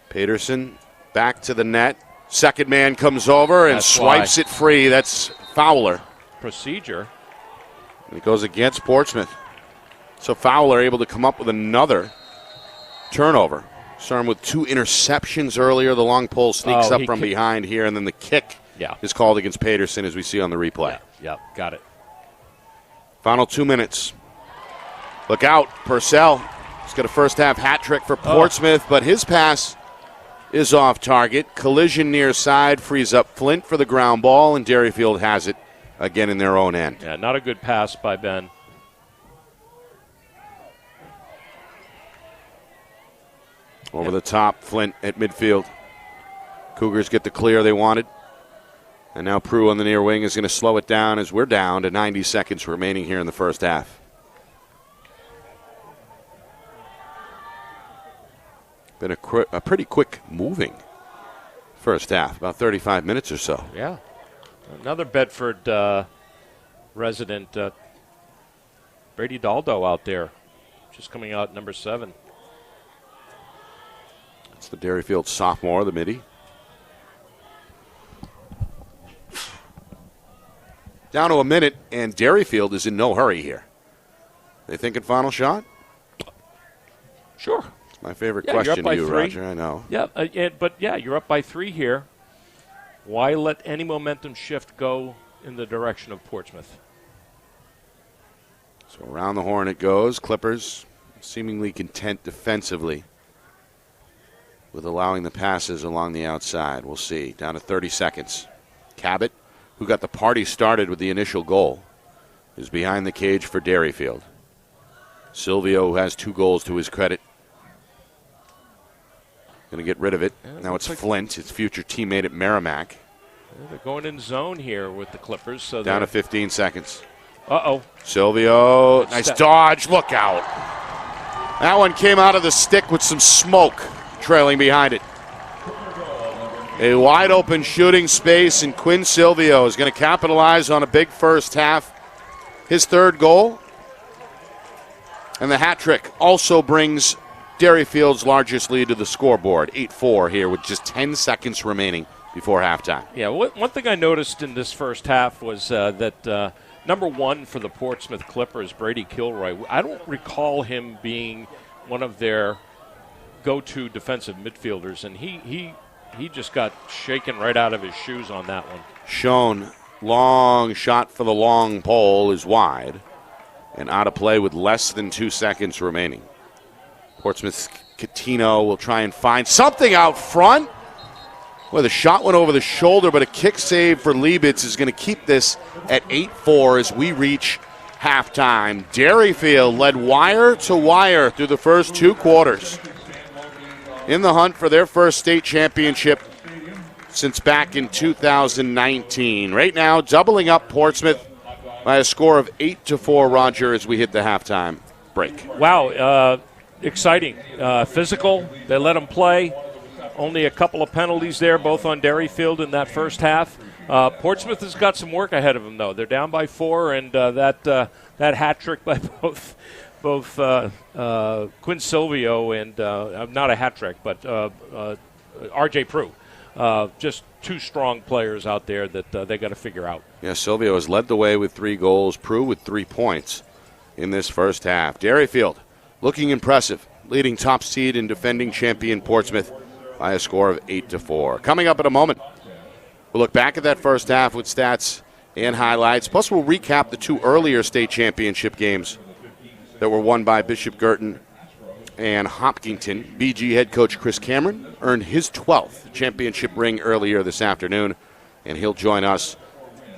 Speaker 1: Peterson back to the net. Second man comes over and swipes it free. That's Fowler.
Speaker 3: Procedure.
Speaker 1: And it goes against Portsmouth. So Fowler able to come up with another turnover. Saw him with 2 interceptions earlier. The long pole sneaks up from behind here, and then the kick is called against Peterson, as we see on the replay.
Speaker 3: Yeah, got it.
Speaker 1: Final 2 minutes. Look out, Purcell. He's got a first-half hat trick for Portsmouth, but his pass is off target. Collision near side frees up Flint for the ground ball, and Derryfield has it again in their own end.
Speaker 3: Yeah, not a good pass by Ben.
Speaker 1: Over the top, Flint at midfield. Cougars get the clear they wanted. And now Prue on the near wing is going to slow it down as we're down to 90 seconds remaining here in the first half. Been a pretty quick moving first half, about 35 minutes or so.
Speaker 3: Yeah. Another Bedford resident, Brady Daldo out there, just coming out number 7.
Speaker 1: It's the Derryfield sophomore, the midi. Down to a minute, and Derryfield is in no hurry here. They thinking final shot? My favorite
Speaker 3: Yeah, you're
Speaker 1: question
Speaker 3: up by
Speaker 1: to you,
Speaker 3: 3.
Speaker 1: Roger, I know.
Speaker 3: Yeah, but you're up by 3 here. Why let any momentum shift go in the direction of Portsmouth?
Speaker 1: So around the horn it goes. Clippers seemingly content defensively with allowing the passes along the outside. We'll see. Down to 30 seconds. Cabot, who got the party started with the initial goal, is behind the cage for Derryfield. Silvio, who has 2 goals to his credit, going to get rid of it.
Speaker 3: Yeah,
Speaker 1: now it's Flint, his future teammate at Merrimack.
Speaker 3: Yeah, they're going in zone here with the Clippers. So
Speaker 1: Down to 15 seconds.
Speaker 3: Uh-oh.
Speaker 1: Silvio, nice dodge. Look out. That one came out of the stick with some smoke trailing behind it. A wide open shooting space, and Quinn Silvio is going to capitalize on a big first half. His 3rd goal. And the hat trick also brings Derryfield's largest lead to the scoreboard, 8-4 here with just 10 seconds remaining before halftime.
Speaker 3: Yeah, one thing I noticed in this first half was that number 1 for the Portsmouth Clippers, Brady Kilroy, I don't recall him being one of their go-to defensive midfielders, and he just got shaken right out of his shoes on that one.
Speaker 1: Schoen, long shot for the long pole is wide and out of play with less than 2 seconds remaining. Portsmouth's Catino will try and find something out front. Well, the shot went over the shoulder, but a kick save for Liebitz is going to keep this at 8-4 as we reach halftime. Derryfield led wire to wire through the first 2 quarters. In the hunt for their first state championship since back in 2019. Right now, doubling up Portsmouth by a score of 8-4, Roger, as we hit the halftime break.
Speaker 3: Wow, exciting. Physical, they let them play. Only a couple of penalties there, both on Derryfield in that first half. Portsmouth has got some work ahead of them, though. They're down by 4, and that hat trick by both Quinn Silvio and not a hat trick, but R.J. Prue. Just 2 strong players out there that they got to figure out.
Speaker 1: Yeah, Silvio has led the way with 3 goals. Prue with 3 points in this first half. Derryfield looking impressive, leading top seed and defending champion Portsmouth by a score of 8-4. Coming up in a moment, we'll look back at that first half with stats and highlights. Plus, we'll recap the 2 earlier state championship games that were won by Bishop Girton and Hopkinton. BG head coach Chris Cameron earned his 12th championship ring earlier this afternoon, and he'll join us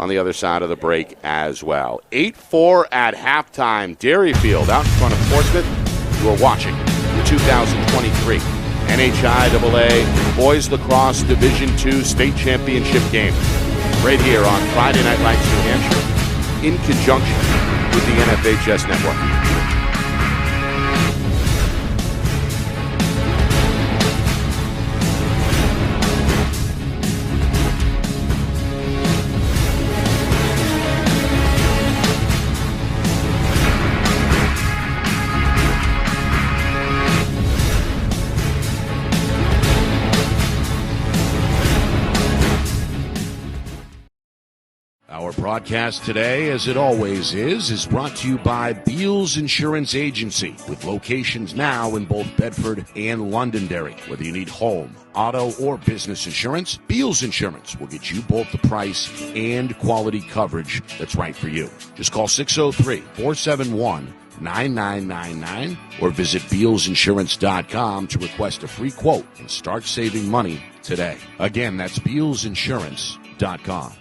Speaker 1: on the other side of the break as well. 8-4 at halftime. Derryfield out in front of Portsmouth. You are watching the 2023 NHIAA Boys Lacrosse Division II State Championship game right here on Friday Night Lights, New Hampshire, in conjunction with the NFHS Network.
Speaker 4: Our broadcast today, as it always is brought to you by Beals Insurance Agency, with locations now in both Bedford and Londonderry. Whether you need home, auto, or business insurance, Beals Insurance will get you both the price and quality coverage that's right for you. Just call 603-471-9999 or visit BealsInsurance.com to request a free quote and start saving money today. Again, that's BealsInsurance.com.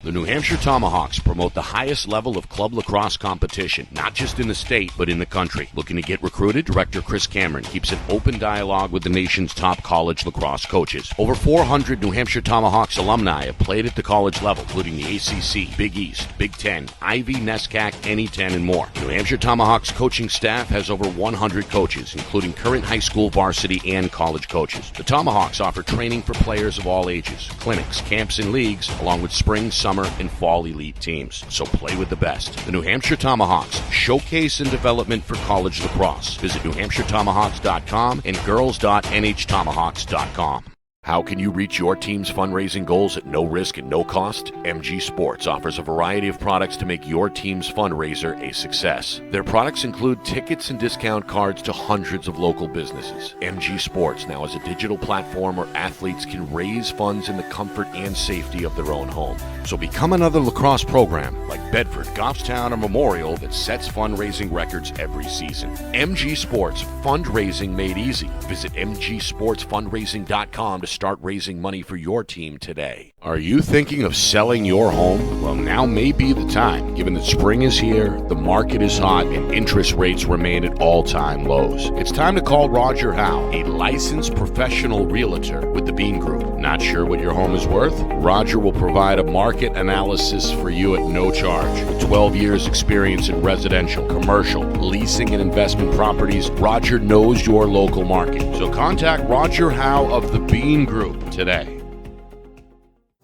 Speaker 4: The New Hampshire Tomahawks promote the highest level of club lacrosse competition, not just in the state, but in the country. Looking to get recruited? Director Chris Cameron keeps an open dialogue with the nation's top college lacrosse coaches. Over 400 New Hampshire Tomahawks alumni have played at the college level, including the ACC, Big East, Big Ten, Ivy, NESCAC, NE10, and more. The New Hampshire Tomahawks coaching staff has over 100 coaches, including current high school varsity and college coaches. The Tomahawks offer training for players of all ages, clinics, camps, and leagues, along with spring, summer, and fall elite teams. So play with the best. The New Hampshire Tomahawks, showcase and development for college lacrosse. Visit NewHampshireTomahawks.com and girls.nhtomahawks.com. How can you reach your team's fundraising goals at no risk and no cost? MG Sports offers a variety of products to make your team's fundraiser a success. Their products include tickets and discount cards to hundreds of local businesses. MG Sports now has a digital platform where athletes can raise funds in the comfort and safety of their own home. So become another lacrosse program like Bedford, Goffstown, or Memorial that sets fundraising records every season. MG Sports, fundraising made easy. Visit mgsportsfundraising.com to start raising money for your team today. Are you thinking of selling your home? Well, now may be the time, given that spring is here, the market is hot, and interest rates remain at all-time lows. It's time to call Roger Howe, a licensed professional realtor with the Bean Group. Not sure what your home is worth? Roger will provide a market analysis for you at no charge. With 12 years experience in residential, commercial, leasing, and investment properties, Roger knows your local market. So contact Roger Howe of the Bean Group today.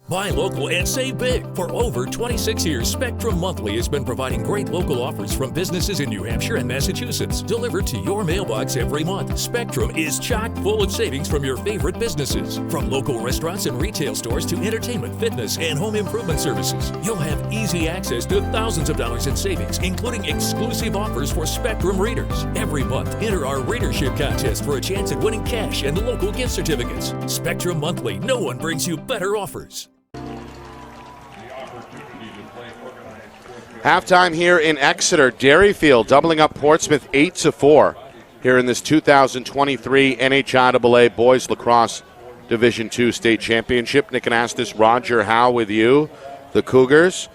Speaker 5: Buy local and save big. For over 26 years, Spectrum Monthly has been providing great local offers from businesses in New Hampshire and Massachusetts, delivered to your mailbox every month. Spectrum is chock full of savings from your favorite businesses. From local restaurants and retail stores to entertainment, fitness, and home improvement services. You'll have easy access to thousands of dollars in savings, including exclusive offers for Spectrum readers. Every month, enter our readership contest for a chance at winning cash and local gift certificates. Spectrum Monthly, no one brings you better offers.
Speaker 1: Halftime here in Exeter. Derryfield doubling up Portsmouth 8-4 here in this 2023 NHIAA Boys Lacrosse Division II State Championship. Nick Anastas, Roger Howe with you. The Cougars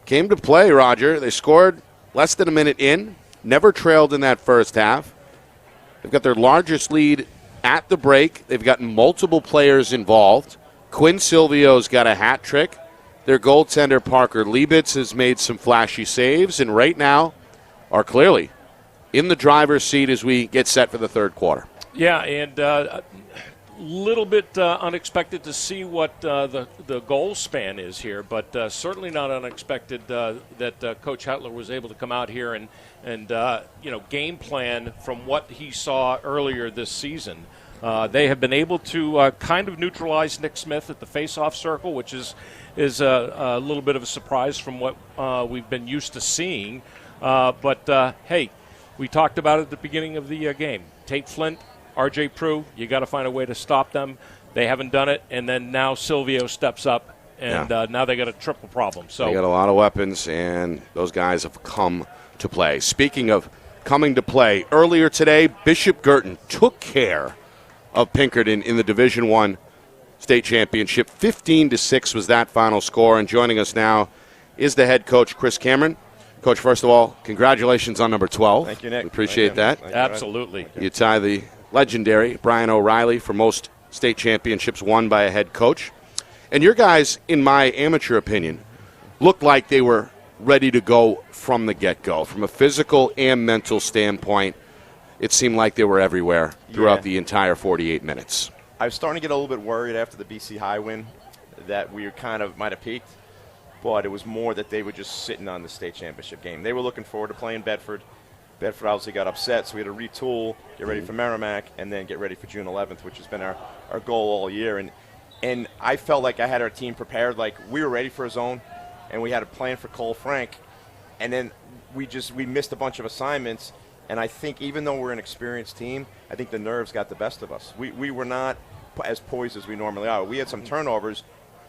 Speaker 1: came to play, Roger. They scored less than a minute in, never trailed in that first half. They've got their largest lead at the break. They've gotten multiple players involved. Quinn Silvio's got a hat trick. Their goaltender, Parker Liebitz, has made some flashy saves, and right now are clearly in the driver's seat as we get set for the third quarter.
Speaker 3: Yeah, and a little bit unexpected to see what the goal span is here, but certainly not unexpected that Coach Hetler was able to come out here and game plan from what he saw earlier this season. They have been able to kind of neutralize Nick Smith at the face-off circle, which is a little bit of a surprise from what we've been used to seeing. But hey, we talked about it at the beginning of the game. Tate Flint, R.J. Prue, you got to find a way to stop them. They haven't done it, and then now Silvio steps up, and now they got a triple problem. So
Speaker 1: they got a lot of weapons, and those guys have come to play. Speaking of coming to play, earlier today, Bishop Girton took care of Pinkerton in the Division I State Championship. 15-6 was that final score. And joining us now is the head coach, Chris Cameron. Coach, first of all, congratulations on number 12.
Speaker 6: Thank you, Nick.
Speaker 1: We appreciate that.
Speaker 3: Absolutely.
Speaker 1: You tie the legendary Brian O'Reilly for most state championships won by a head coach. And your guys, in my amateur opinion, looked like they were ready to go from the get-go. From a physical and mental standpoint, it seemed like they were everywhere throughout the entire 48 minutes.
Speaker 6: I was starting to get a little bit worried after the BC High win that we kind of might have peaked, but it was more that they were just sitting on the state championship game. They were looking forward to playing Bedford. Bedford obviously got upset, so we had to retool, get ready for Merrimack, and then get ready for June 11th, which has been our goal all year. And I felt like I had our team prepared, like we were ready for a zone, and we had a plan for Cole Frank, and then we missed a bunch of assignments. And I think even though we're an experienced team, I think the nerves got the best of us. We were not as poised as we normally are. We had some turnovers,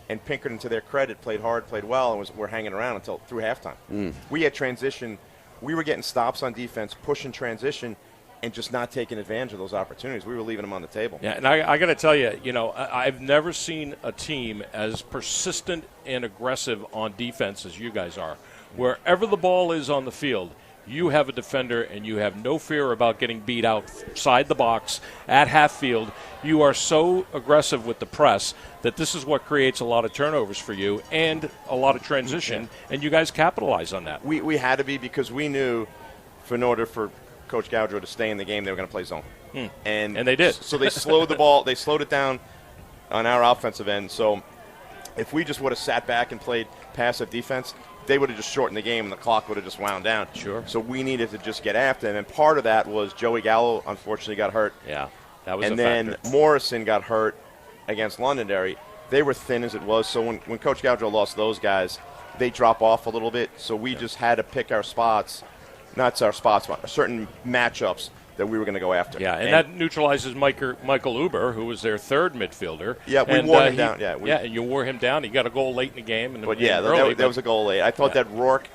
Speaker 6: and Pinkerton, to their credit, played hard, played well, and were hanging around until through halftime. We had transition. We were getting stops on defense, pushing transition, and just not taking advantage of those opportunities. We were leaving them on the table.
Speaker 3: Yeah, and I got to tell you, I've never seen a team as persistent and aggressive on defense as you guys are. Wherever the ball is on the field, you have a defender, and you have no fear about getting beat outside the box at half field. You are so aggressive with the press that this is what creates a lot of turnovers for you and a lot of transition, and you guys capitalize on that.
Speaker 6: We had to be, because we knew in order for Coach Gaudreau to stay in the game, they were going to play zone. And
Speaker 3: they did.
Speaker 6: So they slowed the ball. They slowed it down on our offensive end. So if we just would have sat back and played passive defense, they would have just shortened the game and the clock would have just wound down.
Speaker 3: Sure.
Speaker 6: So we needed to just get after them. And part of that was Joey Gallo, unfortunately, got hurt.
Speaker 3: Yeah, that was
Speaker 6: and
Speaker 3: a factor.
Speaker 6: then Morrison got hurt. against Londonderry, they were thin as it was. So when Coach Gaudreau lost those guys, they drop off a little bit. So we just had to pick our spots, not our spots, but certain matchups that we were going to go after.
Speaker 3: Yeah, and that neutralizes Michael Uber, who was their third midfielder.
Speaker 6: Yeah, we wore him down. Yeah,
Speaker 3: and you wore him down. He got a goal late in the game.
Speaker 6: But that was a goal late. I thought that Rourke,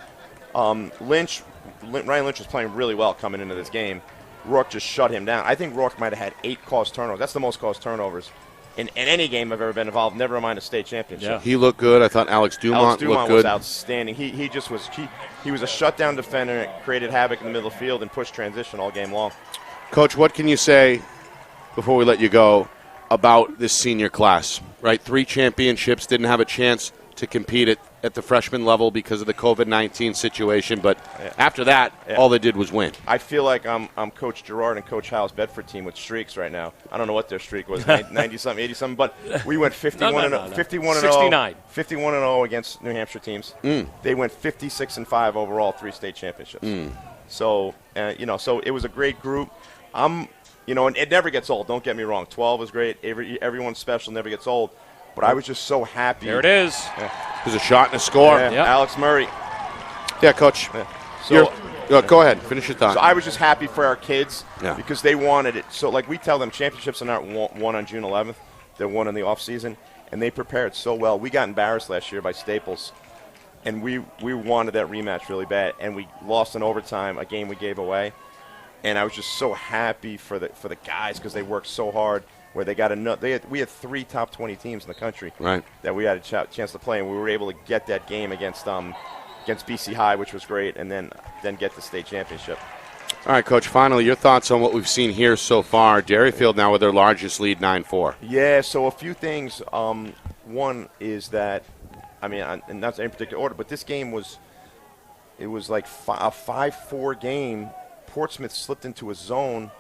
Speaker 6: Ryan Lynch was playing really well coming into this game. Rourke just shut him down. I think Rourke might have had 8 caused turnovers. That's the most caused turnovers in any game I've ever been involved, never mind a state championship.
Speaker 3: Yeah.
Speaker 4: He looked good. I thought Alex Dumont looked good.
Speaker 6: Was outstanding. He just was he was a shutdown defender and created havoc in the middle of the field and pushed transition all game long.
Speaker 4: Coach, what can you say before we let you go about this senior class? Right, 3 championships, didn't have a chance to compete at the freshman level because of the COVID-19 situation, but after that, all they did was win.
Speaker 6: I feel like I'm Coach Gerard and Coach Howe's Bedford team with streaks right now. I don't know what their streak was, 90-something, 80-something, but we went 51-0,
Speaker 3: 69.
Speaker 6: 51-0 against New Hampshire teams. They went 56-5 overall, 3 state championships. So, so it was a great group. And it never gets old, don't get me wrong. 12 is great. Everyone's special, never gets old. But I was just so happy.
Speaker 3: There it is.
Speaker 4: There's a shot and a score.
Speaker 6: Yeah. Yep. Alex Murray.
Speaker 4: Yeah, Coach.
Speaker 6: Yeah. So,
Speaker 4: go ahead. Finish your thought.
Speaker 6: So I was just happy for our kids because they wanted it. So, like we tell them, championships are not won on June 11th. They're won in the offseason. And they prepared so well. We got embarrassed last year by Staples. And we wanted that rematch really bad. And we lost in overtime, a game we gave away. And I was just so happy for the guys because they worked so hard. Where they got we had 3 top 20 teams in the country that we had a chance to play, and we were able to get that game against BC High, which was great, and then get the state championship.
Speaker 4: All right, Coach, finally, your thoughts on what we've seen here so far. Derryfield now with their largest lead, 9-4.
Speaker 6: Yeah, so a few things. One is that, and not in any particular order, but this game was like a 5-4 game. Portsmouth slipped into a zone.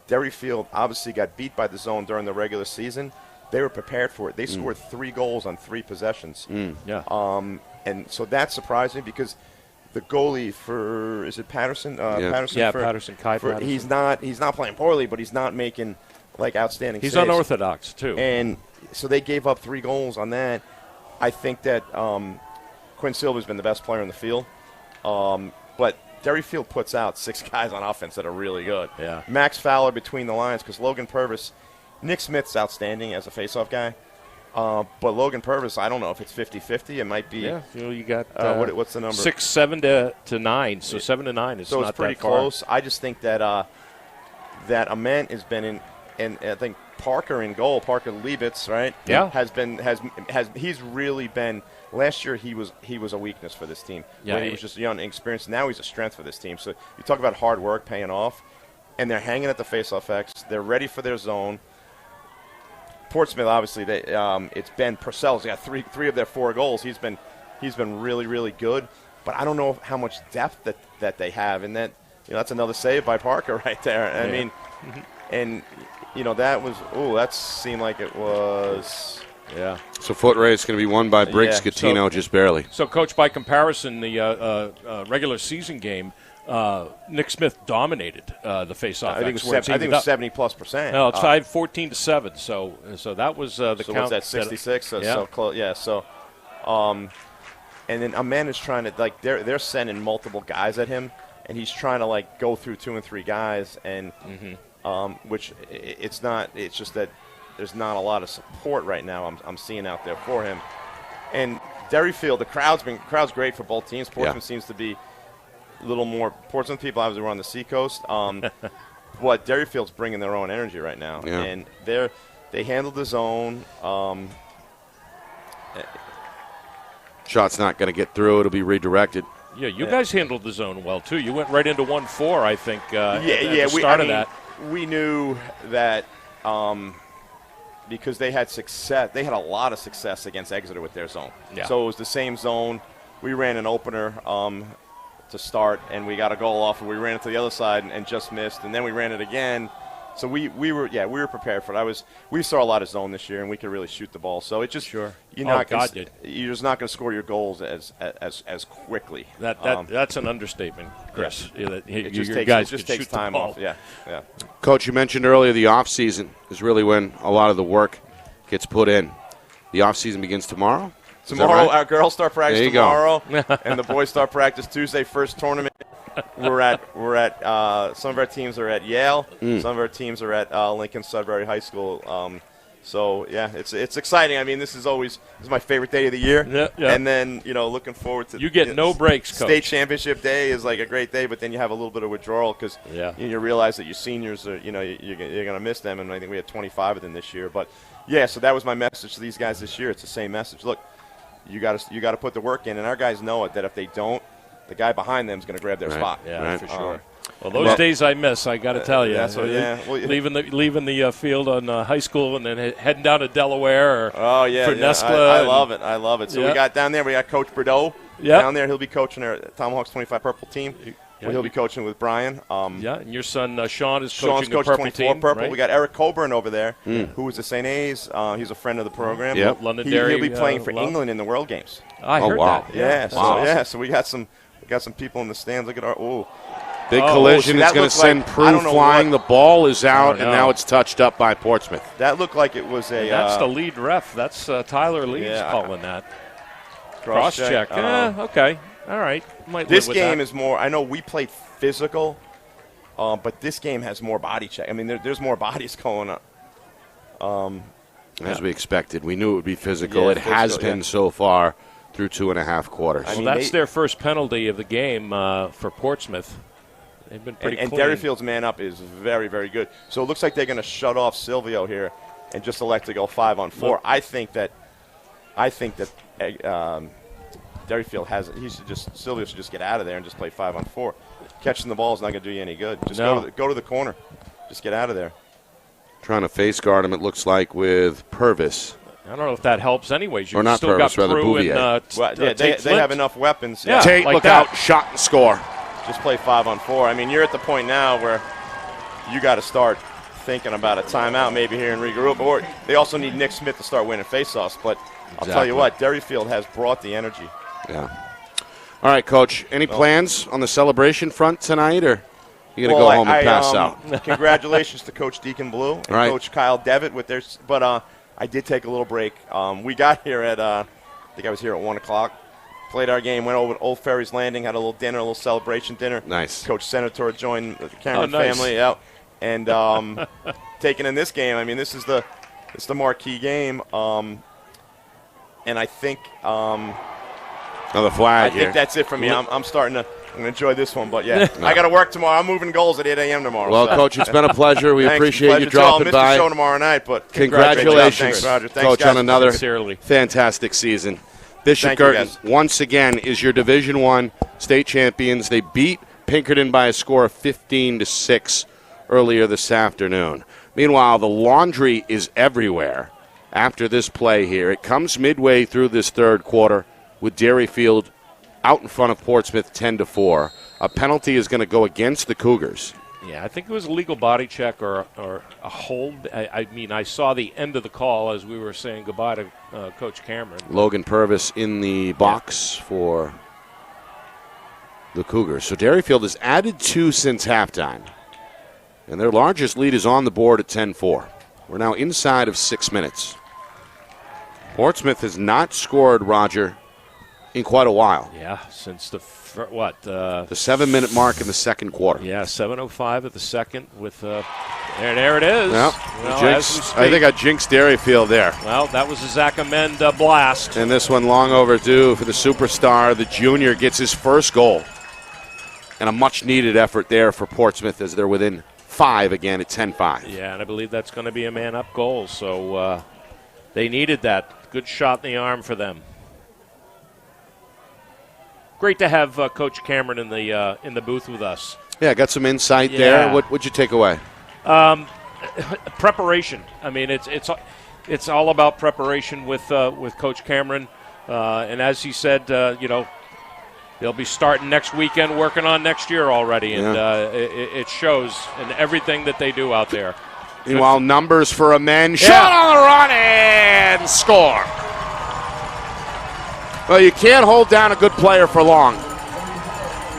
Speaker 6: Derryfield obviously got beat by the zone during the regular season. They were prepared for it. They scored 3 goals on 3 possessions. And so that surprised me because the goalie for, is it Patterson?
Speaker 3: Patterson. Patterson.
Speaker 6: He's not playing poorly, but he's not making like outstanding
Speaker 3: saves.
Speaker 6: He's
Speaker 3: unorthodox too.
Speaker 6: And so they gave up 3 goals on that. I think that Quinn Silver's been the best player in the field. But Derryfield puts out 6 guys on offense that are really good.
Speaker 3: Yeah.
Speaker 6: Max Fowler between the lines because Logan Purvis, Nick Smith's outstanding as a faceoff guy. But Logan Purvis, I don't know if it's 50-50. It might be.
Speaker 3: Yeah, you got
Speaker 6: what's the number?
Speaker 3: 6-7 to 9. So 7 to 9 is
Speaker 6: so
Speaker 3: not
Speaker 6: it's pretty
Speaker 3: that far.
Speaker 6: close. I just think that that Ament has been in, and I think Parker in goal. Parker Liebitz, right?
Speaker 3: Yeah.
Speaker 6: He's really been. Last year he was a weakness for this team.
Speaker 3: Yeah,
Speaker 6: when he was just young and inexperienced. Now he's a strength for this team. So you talk about hard work paying off, and they're hanging at the faceoff X. They're ready for their zone. Portsmouth, obviously, it's Ben Purcell's got three of their 4 goals. He's been really, really good. But I don't know how much depth that they have, and that's another save by Parker right there. I mean, and that seemed like it was.
Speaker 3: Yeah.
Speaker 4: So foot race going to be won by Briggs Gattino just barely.
Speaker 3: So, Coach, by comparison, the regular season game, Nick Smith dominated the face-off.
Speaker 6: I think it was 70+%.
Speaker 3: No, it's 14-7. So that was the count.
Speaker 6: So what's that, 66? So close. Yeah. So, and then Aman is trying to they're sending multiple guys at him, and he's trying to go through 2 and 3 guys, and which it's not. It's just that. There's not a lot of support right now I'm seeing out there for him. And Derryfield, the crowd's great for both teams. Portsmouth seems to be a little more – Portsmouth people obviously were on the seacoast. But Derryfield's bringing their own energy right now.
Speaker 4: Yeah.
Speaker 6: And they handled the zone.
Speaker 4: Shot's not going to get through. It'll be redirected.
Speaker 3: Yeah, you guys handled the zone well, too. You went right into 1-4, I think, at the
Speaker 6: start
Speaker 3: start of that.
Speaker 6: We knew that because they had success. They had a lot of success against Exeter with their zone.
Speaker 3: Yeah.
Speaker 6: So it was the same zone. We ran an opener to start, and we got a goal off, and we ran it to the other side and just missed, and then we ran it again. So we were prepared for it. We saw a lot of zone this year, and we could really shoot the ball. So it just you're just not going to score your goals as quickly.
Speaker 3: That's an understatement, Chris.
Speaker 6: Yeah. It just takes time off. Yeah.
Speaker 4: Coach, you mentioned earlier the off season is really when a lot of the work gets put in. The offseason begins tomorrow?
Speaker 6: Tomorrow,
Speaker 4: right?
Speaker 6: our girls start practice
Speaker 4: There you
Speaker 6: tomorrow, and the boys start practice Tuesday. First tournament. We're at. Some of our teams are at Yale. Some of our teams are at Lincoln Sudbury High School. So yeah, it's exciting. I mean, this is my favorite day of the year.
Speaker 3: Yeah.
Speaker 6: And then looking forward to.
Speaker 3: You get no breaks, Coach.
Speaker 6: State championship day is like a great day, but then you have a little bit of withdrawal because you realize that your seniors are you're going to miss them, and I think we had 25 of them this year. But yeah, so that was my message to these guys this year. It's the same message. Look, you got to put the work in, and our guys know it. That if they don't, the guy behind them is going to grab their spot.
Speaker 3: Yeah, for sure. Well, those days I miss, I got to tell you. Leaving the field on high school and then heading down to Delaware for Neskla.
Speaker 6: I love it. So we got down there, we got Coach Bordeaux down there. He'll be coaching our Tomahawks 25 Purple team. He'll be coaching with Brian.
Speaker 3: And your son Sean is
Speaker 6: Sean's
Speaker 3: coaching the Purple
Speaker 6: 24
Speaker 3: team.
Speaker 6: Purple.
Speaker 3: Right?
Speaker 6: We got Eric Coburn over there, who was at St. A's. He's a friend of the program.
Speaker 4: Yep.
Speaker 3: Londonderry,
Speaker 6: he'll be playing for England in the World Games.
Speaker 3: I heard that.
Speaker 6: Yeah. So we got some people in the stands. Look at our
Speaker 4: big collision is going to send Prue flying. The ball is out, and now it's touched up by Portsmouth.
Speaker 6: That looked like it was a.
Speaker 3: That's the lead ref. That's Tyler Leeds calling that. Cross check. Okay. All right.
Speaker 6: This game is more. I know we played physical, but this game has more body check. I mean, there's more bodies going on.
Speaker 4: As we expected. We knew it would be physical. It has been so far through 2.5 quarters.
Speaker 3: Well, that's their first penalty of the game for Portsmouth. They've been pretty clean.
Speaker 6: And Derryfield's man up is very, very good. So it looks like they're going to shut off Silvio here and just elect to go 5-on-4. I think that Derryfield Silvio should just get out of there and just play 5-on-4. Catching the ball is not going to do you any good. Just go to the corner. Just get out of there.
Speaker 4: Trying to face guard him, it looks like, with Purvis.
Speaker 3: I don't know if that helps anyways.
Speaker 4: Or not
Speaker 3: still
Speaker 4: Purvis,
Speaker 3: got
Speaker 4: rather
Speaker 3: Prue
Speaker 4: Bouvier.
Speaker 6: They have enough weapons.
Speaker 3: Yeah,
Speaker 4: Tate,
Speaker 3: like
Speaker 4: look
Speaker 3: that.
Speaker 4: out, shot and score.
Speaker 6: Just play 5-on-4. I mean, you're at the point now where you got to start thinking about a timeout maybe here and regroup. Or they also need Nick Smith to start winning faceoffs. But I'll tell you what, Derryfield has brought the energy.
Speaker 4: Yeah. All right, Coach, any plans on the celebration front tonight, or you going to go home and pass out?
Speaker 6: Congratulations to Coach Deacon Blue and Coach Kyle Devitt with their – but I did take a little break. We got here at I think I was here at 1 o'clock. Played our game, went over to Old Ferry's Landing, had a little dinner, a little celebration dinner.
Speaker 4: Nice.
Speaker 6: Coach Senator joined the Cameron family. Yeah. And taking in this game, I mean, it's the marquee game. And I think
Speaker 4: another flag here.
Speaker 6: I think that's it for me. I'm going to enjoy this one. But, yeah, I got to work tomorrow. I'm moving goals at 8 a.m. tomorrow.
Speaker 4: Well, Coach, it's been a pleasure. We appreciate you dropping by.
Speaker 6: I'll miss the show tomorrow night, but
Speaker 4: congratulations,
Speaker 6: Thanks, Roger. Thanks,
Speaker 4: Coach,
Speaker 6: guys.
Speaker 4: on another
Speaker 3: Sincerely.
Speaker 4: fantastic season. Bishop Girton, once again, is your Division I state champions. They beat Pinkerton by a score of 15-6 earlier this afternoon. Meanwhile, the laundry is everywhere after this play here. It comes midway through this third quarter with Derryfield out in front of Portsmouth 10-4. A penalty is going to go against the Cougars.
Speaker 3: Yeah, I think it was a legal body check or a hold. I mean, I saw the end of the call as we were saying goodbye to Coach Cameron.
Speaker 4: Logan Purvis in the box for the Cougars. So Derryfield has added 2 since halftime. And their largest lead is on the board at 10-4. We're now inside of 6 minutes. Portsmouth has not scored, Roger, in quite a while.
Speaker 3: Yeah, since the
Speaker 4: 7-minute mark in the second quarter.
Speaker 3: Yeah, 7:05 at the second with there it is.
Speaker 4: Well, I think I jinxed Derryfield there.
Speaker 3: Well, that was a Zach Amend blast.
Speaker 4: And this one long overdue for the superstar. The junior gets his first goal. And a much-needed effort there for Portsmouth as they're within 5 again at 10-5.
Speaker 3: Yeah, and I believe that's going to be a man-up goal. So they needed that. Good shot in the arm for them. Great to have Coach Cameron in the booth with us.
Speaker 4: Yeah, got some insight there. What'd you take away?
Speaker 3: Preparation. I mean, it's all about preparation with Coach Cameron, and as he said, they'll be starting next weekend, working on next year already, and it shows in everything that they do out there.
Speaker 4: Meanwhile, numbers for Amen. Shot on the run and score. Well, you can't hold down a good player for long.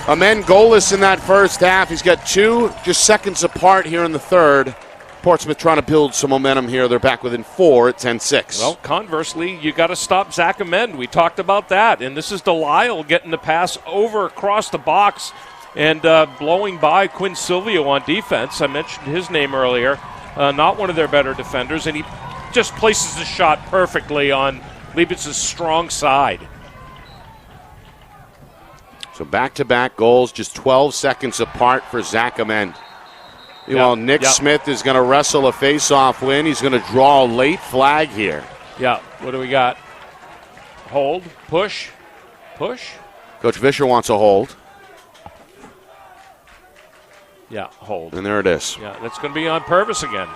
Speaker 4: Amen goalless in that first half. He's got 2 just seconds apart here in the third.
Speaker 1: Portsmouth trying to build some momentum here. They're back within 4 at 10-6.
Speaker 3: Well, conversely, you got to stop Zach Amend. We talked about that. And this is Delisle getting the pass over across the box and blowing by Quinn Silvio on defense. I mentioned his name earlier. Not one of their better defenders. And he just places the shot perfectly on Leibitz's strong side.
Speaker 1: So back-to-back goals, just 12 seconds apart for Zach Amend. Well, Nick Smith is going to wrestle a face-off win. He's going to draw a late flag here.
Speaker 3: Yeah, what do we got? Hold, push.
Speaker 1: Coach Vischer wants a hold.
Speaker 3: Yeah, hold.
Speaker 1: And there it is.
Speaker 3: Yeah, that's going to be on Purvis again.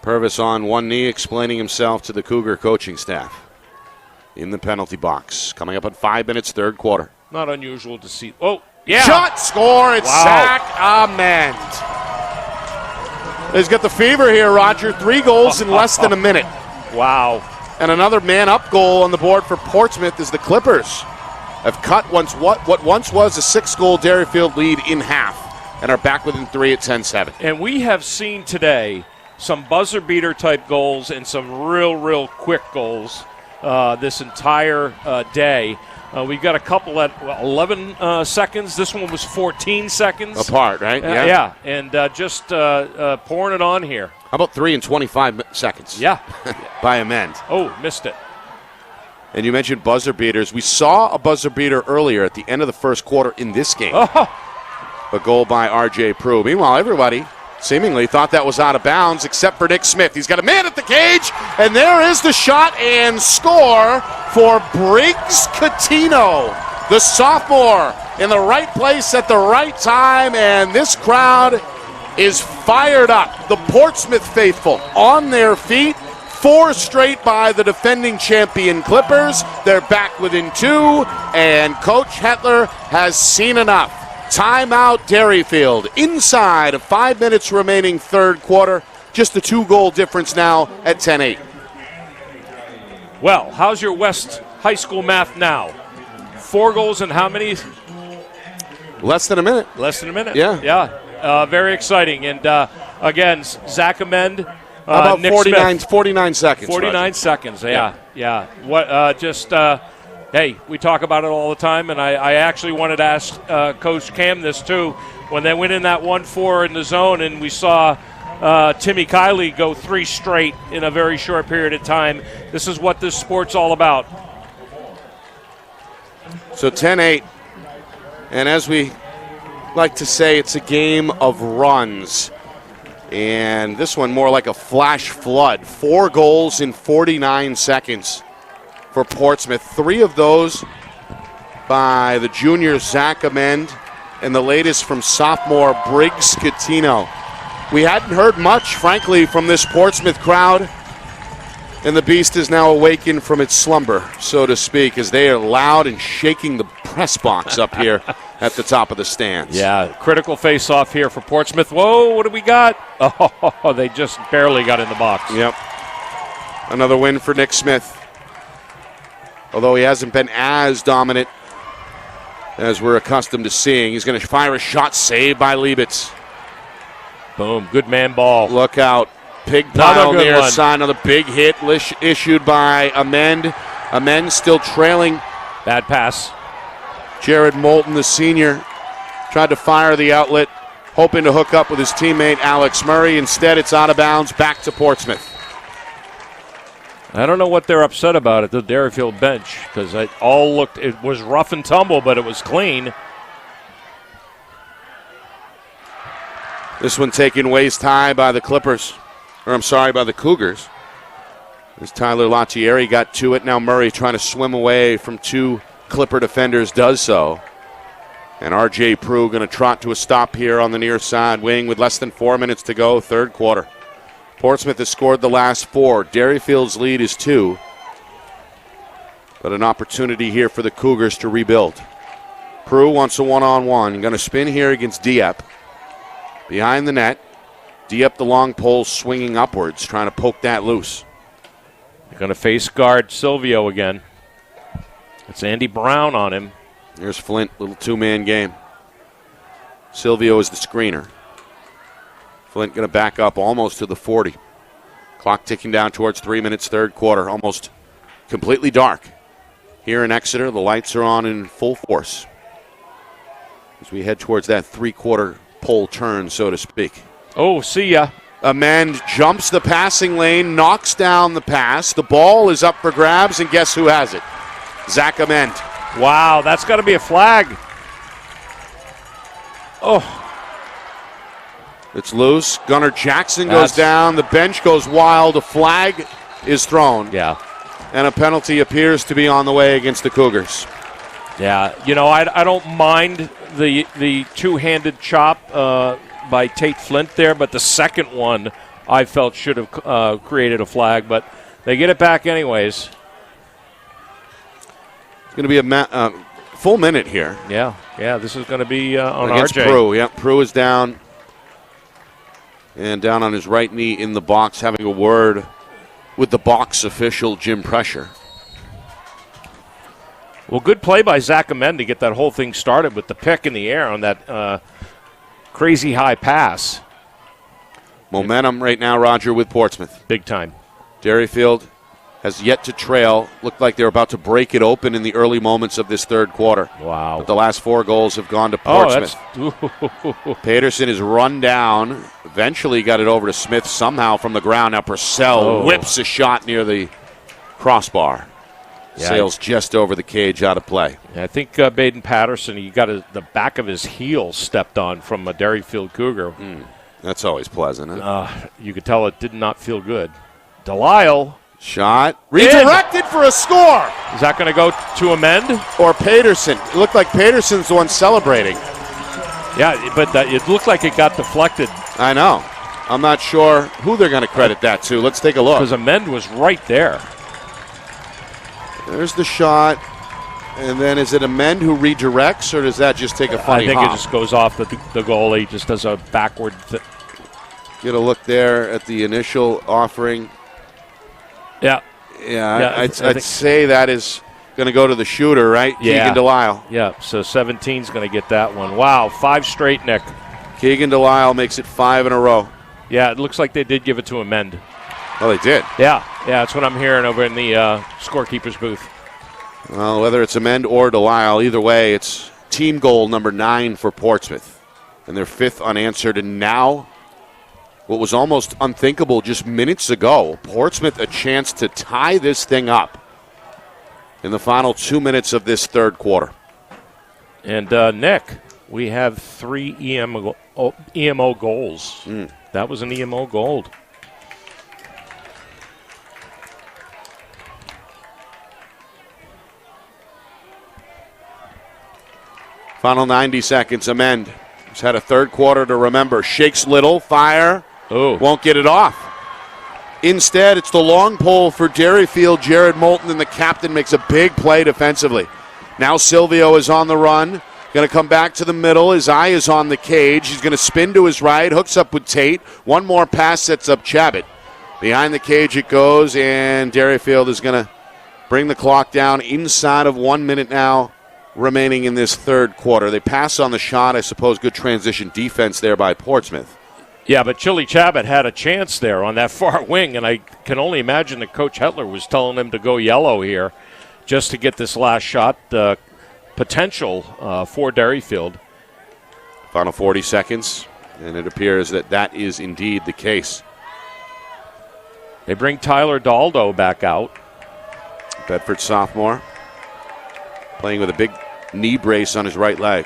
Speaker 1: Purvis on one knee, explaining himself to the Cougar coaching staff in the penalty box. Coming up in 5 minutes, third quarter.
Speaker 3: Not unusual to see. Oh, yeah.
Speaker 1: Shot, score. It's Zach Amend. He's got the fever here, Roger. 3 goals in less than a minute.
Speaker 3: Wow.
Speaker 1: And another man-up goal on the board for Portsmouth as the Clippers have cut what once was a 6-goal Derryfield lead in half and are back within 3 at 10-7.
Speaker 3: And we have seen today some buzzer-beater type goals and some real quick goals this entire day. We've got a couple at 11 seconds. This one was 14 seconds.
Speaker 1: Apart, right?
Speaker 3: Yeah. And just pouring it on here.
Speaker 1: How about 3 and 25 seconds?
Speaker 3: Yeah.
Speaker 1: By Amend.
Speaker 3: Oh, missed it.
Speaker 1: And you mentioned buzzer beaters. We saw a buzzer beater earlier at the end of the first quarter in this game.
Speaker 3: Oh.
Speaker 1: A goal by R.J. Prue. Meanwhile, everybody seemingly thought that was out of bounds except for Nick Smith. He's got a man at the cage, and there is the shot and score for Briggs Catino, the sophomore, in the right place at the right time, and this crowd is fired up. The Portsmouth faithful on their feet. 4 straight by the defending champion Clippers. They're back within 2, and Coach Hetler has seen enough. Timeout Derryfield. Inside of 5 minutes remaining third quarter. Just a 2-goal difference now at 10-8.
Speaker 3: Well, how's your West High School math now? 4 goals in how many?
Speaker 1: Less than a minute.
Speaker 3: Less than a minute.
Speaker 1: Yeah.
Speaker 3: Very exciting. And again, Zach Amend.
Speaker 1: About
Speaker 3: Nick
Speaker 1: 49
Speaker 3: Smith.
Speaker 1: seconds.
Speaker 3: 49
Speaker 1: Roger.
Speaker 3: seconds. Yeah. What? Hey, we talk about it all the time, and I actually wanted to ask Coach Cam this too. When they went in that 1-4 in the zone, and we saw Timmy Kiley go 3 straight in a very short period of time. This is what this sport's all about.
Speaker 1: So 10-8, and as we like to say, it's a game of runs. And this one more like a flash flood. 4 goals in 49 seconds for Portsmouth. 3 of those by the junior Zach Amend, and the latest from sophomore Briggs Catino. We hadn't heard much, frankly, from this Portsmouth crowd, and the beast is now awakened from its slumber, so to speak, as they are loud and shaking the press box up here at the top of the stands.
Speaker 3: Yeah, critical face-off here for Portsmouth. Whoa, what do we got? Oh, they just barely got in the box.
Speaker 1: Yep. Another win for Nick Smith. Although he hasn't been as dominant as we're accustomed to seeing. He's going to fire a shot, saved by Leibitz.
Speaker 3: Boom, good man ball.
Speaker 1: Look out. Pig pile
Speaker 3: Another good
Speaker 1: near
Speaker 3: one.
Speaker 1: side. Another big hit issued by Amend. Amend still trailing.
Speaker 3: Bad pass.
Speaker 1: Jared Moulton, the senior, tried to fire the outlet, hoping to hook up with his teammate Alex Murray. Instead, it's out of bounds, back to Portsmouth.
Speaker 3: I don't know what they're upset about at the Derryfield bench, because it was rough and tumble, but it was clean.
Speaker 1: This one taken waist high by the Clippers. By the Cougars. As Tyler Latieri got to it. Now Murray trying to swim away from 2 Clipper defenders does so. And R.J. Prue going to trot to a stop here on the near side wing with less than 4 minutes to go, third quarter. Portsmouth has scored the last 4. Derryfield's lead is 2. But an opportunity here for the Cougars to rebuild. Prue wants a one-on-one. Going to spin here against Dieppe. Behind the net. Dieppe, the long pole, swinging upwards, trying to poke that loose.
Speaker 3: They're going to face guard Silvio again. It's Andy Brown on him.
Speaker 1: Here's Flint, little two-man game. Silvio is the screener. Flint going to back up almost to the 40. Clock ticking down towards 3 minutes, third quarter. Almost completely dark. Here in Exeter, the lights are on in full force as we head towards that three-quarter pole turn, so to speak.
Speaker 3: Oh, see ya.
Speaker 1: Amend jumps the passing lane, knocks down the pass. The ball is up for grabs, and guess who has it? Zach Amend.
Speaker 3: Wow, that's got to be a flag. Oh.
Speaker 1: It's loose. Gunnar Jackson goes down. The bench goes wild. A flag is thrown.
Speaker 3: Yeah.
Speaker 1: And a penalty appears to be on the way against the Cougars.
Speaker 3: Yeah, I don't mind the two-handed chop by Tate Flint there, but the second one I felt should have created a flag, but they get it back anyways.
Speaker 1: It's going to be a full minute here.
Speaker 3: Yeah, this is going to be on
Speaker 1: against
Speaker 3: RJ.
Speaker 1: Prue. Yeah, Prue is down. And down on his right knee in the box, having a word with the box official, Jim Pressure.
Speaker 3: Well, good play by Zach Amend to get that whole thing started with the pick in the air on that crazy high pass.
Speaker 1: Momentum right now, Roger, with Portsmouth.
Speaker 3: Big time.
Speaker 1: Derryfield has yet to trail. Looked like they're about to break it open in the early moments of this third quarter.
Speaker 3: Wow.
Speaker 1: But the last 4 goals have gone to Portsmouth. Peterson is run down. Eventually got it over to Smith somehow from the ground. Now Purcell whips a shot near the crossbar. Yeah, sails just over the cage, out of play.
Speaker 3: Yeah, I think Baden Patterson, he got the back of his heel stepped on from a Derryfield Cougar.
Speaker 1: That's always pleasant, huh?
Speaker 3: You could tell it did not feel good. Delisle.
Speaker 1: Shot. Redirected for a score.
Speaker 3: Is that going to go to Amend?
Speaker 1: Or Peterson. It looked like Peterson's the one celebrating.
Speaker 3: Yeah, but it looked like it got deflected.
Speaker 1: I know. I'm not sure who they're going to credit that to. Let's take a look.
Speaker 3: Because Amend was right there.
Speaker 1: There's the shot. And then is it Amend who redirects, or does that just take a funny
Speaker 3: I think
Speaker 1: hop?
Speaker 3: it just goes off the goalie, just does a backward.
Speaker 1: Get a look there at the initial offering.
Speaker 3: Yeah.
Speaker 1: Yeah, I'd say that is going to go to the shooter, right?
Speaker 3: Yeah.
Speaker 1: Keegan Delisle.
Speaker 3: Yeah, so 17's going to get that one. Wow, 5 straight, Nick.
Speaker 1: Keegan Delisle makes it 5 in a row.
Speaker 3: Yeah, it looks like they did give it to Amend.
Speaker 1: Oh, they did?
Speaker 3: Yeah, that's what I'm hearing over in the scorekeeper's booth.
Speaker 1: Well, whether it's Amend or Delisle, either way, it's team goal number 9 for Portsmouth. And their 5th unanswered, and now what was almost unthinkable just minutes ago, Portsmouth a chance to tie this thing up in the final 2 minutes of this third quarter.
Speaker 3: And, Nick, we have 3 EMO goals. That was an EMO goal.
Speaker 1: Final 90 seconds. Amend has had a third quarter to remember. Shakes little, fire. Won't get it off. Instead, it's the long pole for Derryfield. Jared Moulton, and the captain makes a big play defensively. Now Silvio is on the run. Going to come back to the middle. His eye is on the cage. He's going to spin to his right. Hooks up with Tate. One more pass sets up Chabot. Behind the cage it goes, and Derryfield is going to bring the clock down inside of 1 minute now remaining in this third quarter. They pass on the shot. I suppose good transition defense there by Portsmouth.
Speaker 3: Yeah, but Chili Chabot had a chance there on that far wing, and I can only imagine that Coach Hetler was telling him to go yellow here just to get this last shot potential for Derryfield.
Speaker 1: Final 40 seconds, and it appears that that is indeed the case.
Speaker 3: They bring Tyler Daldo back out.
Speaker 1: Bedford sophomore, playing with a big knee brace on his right leg.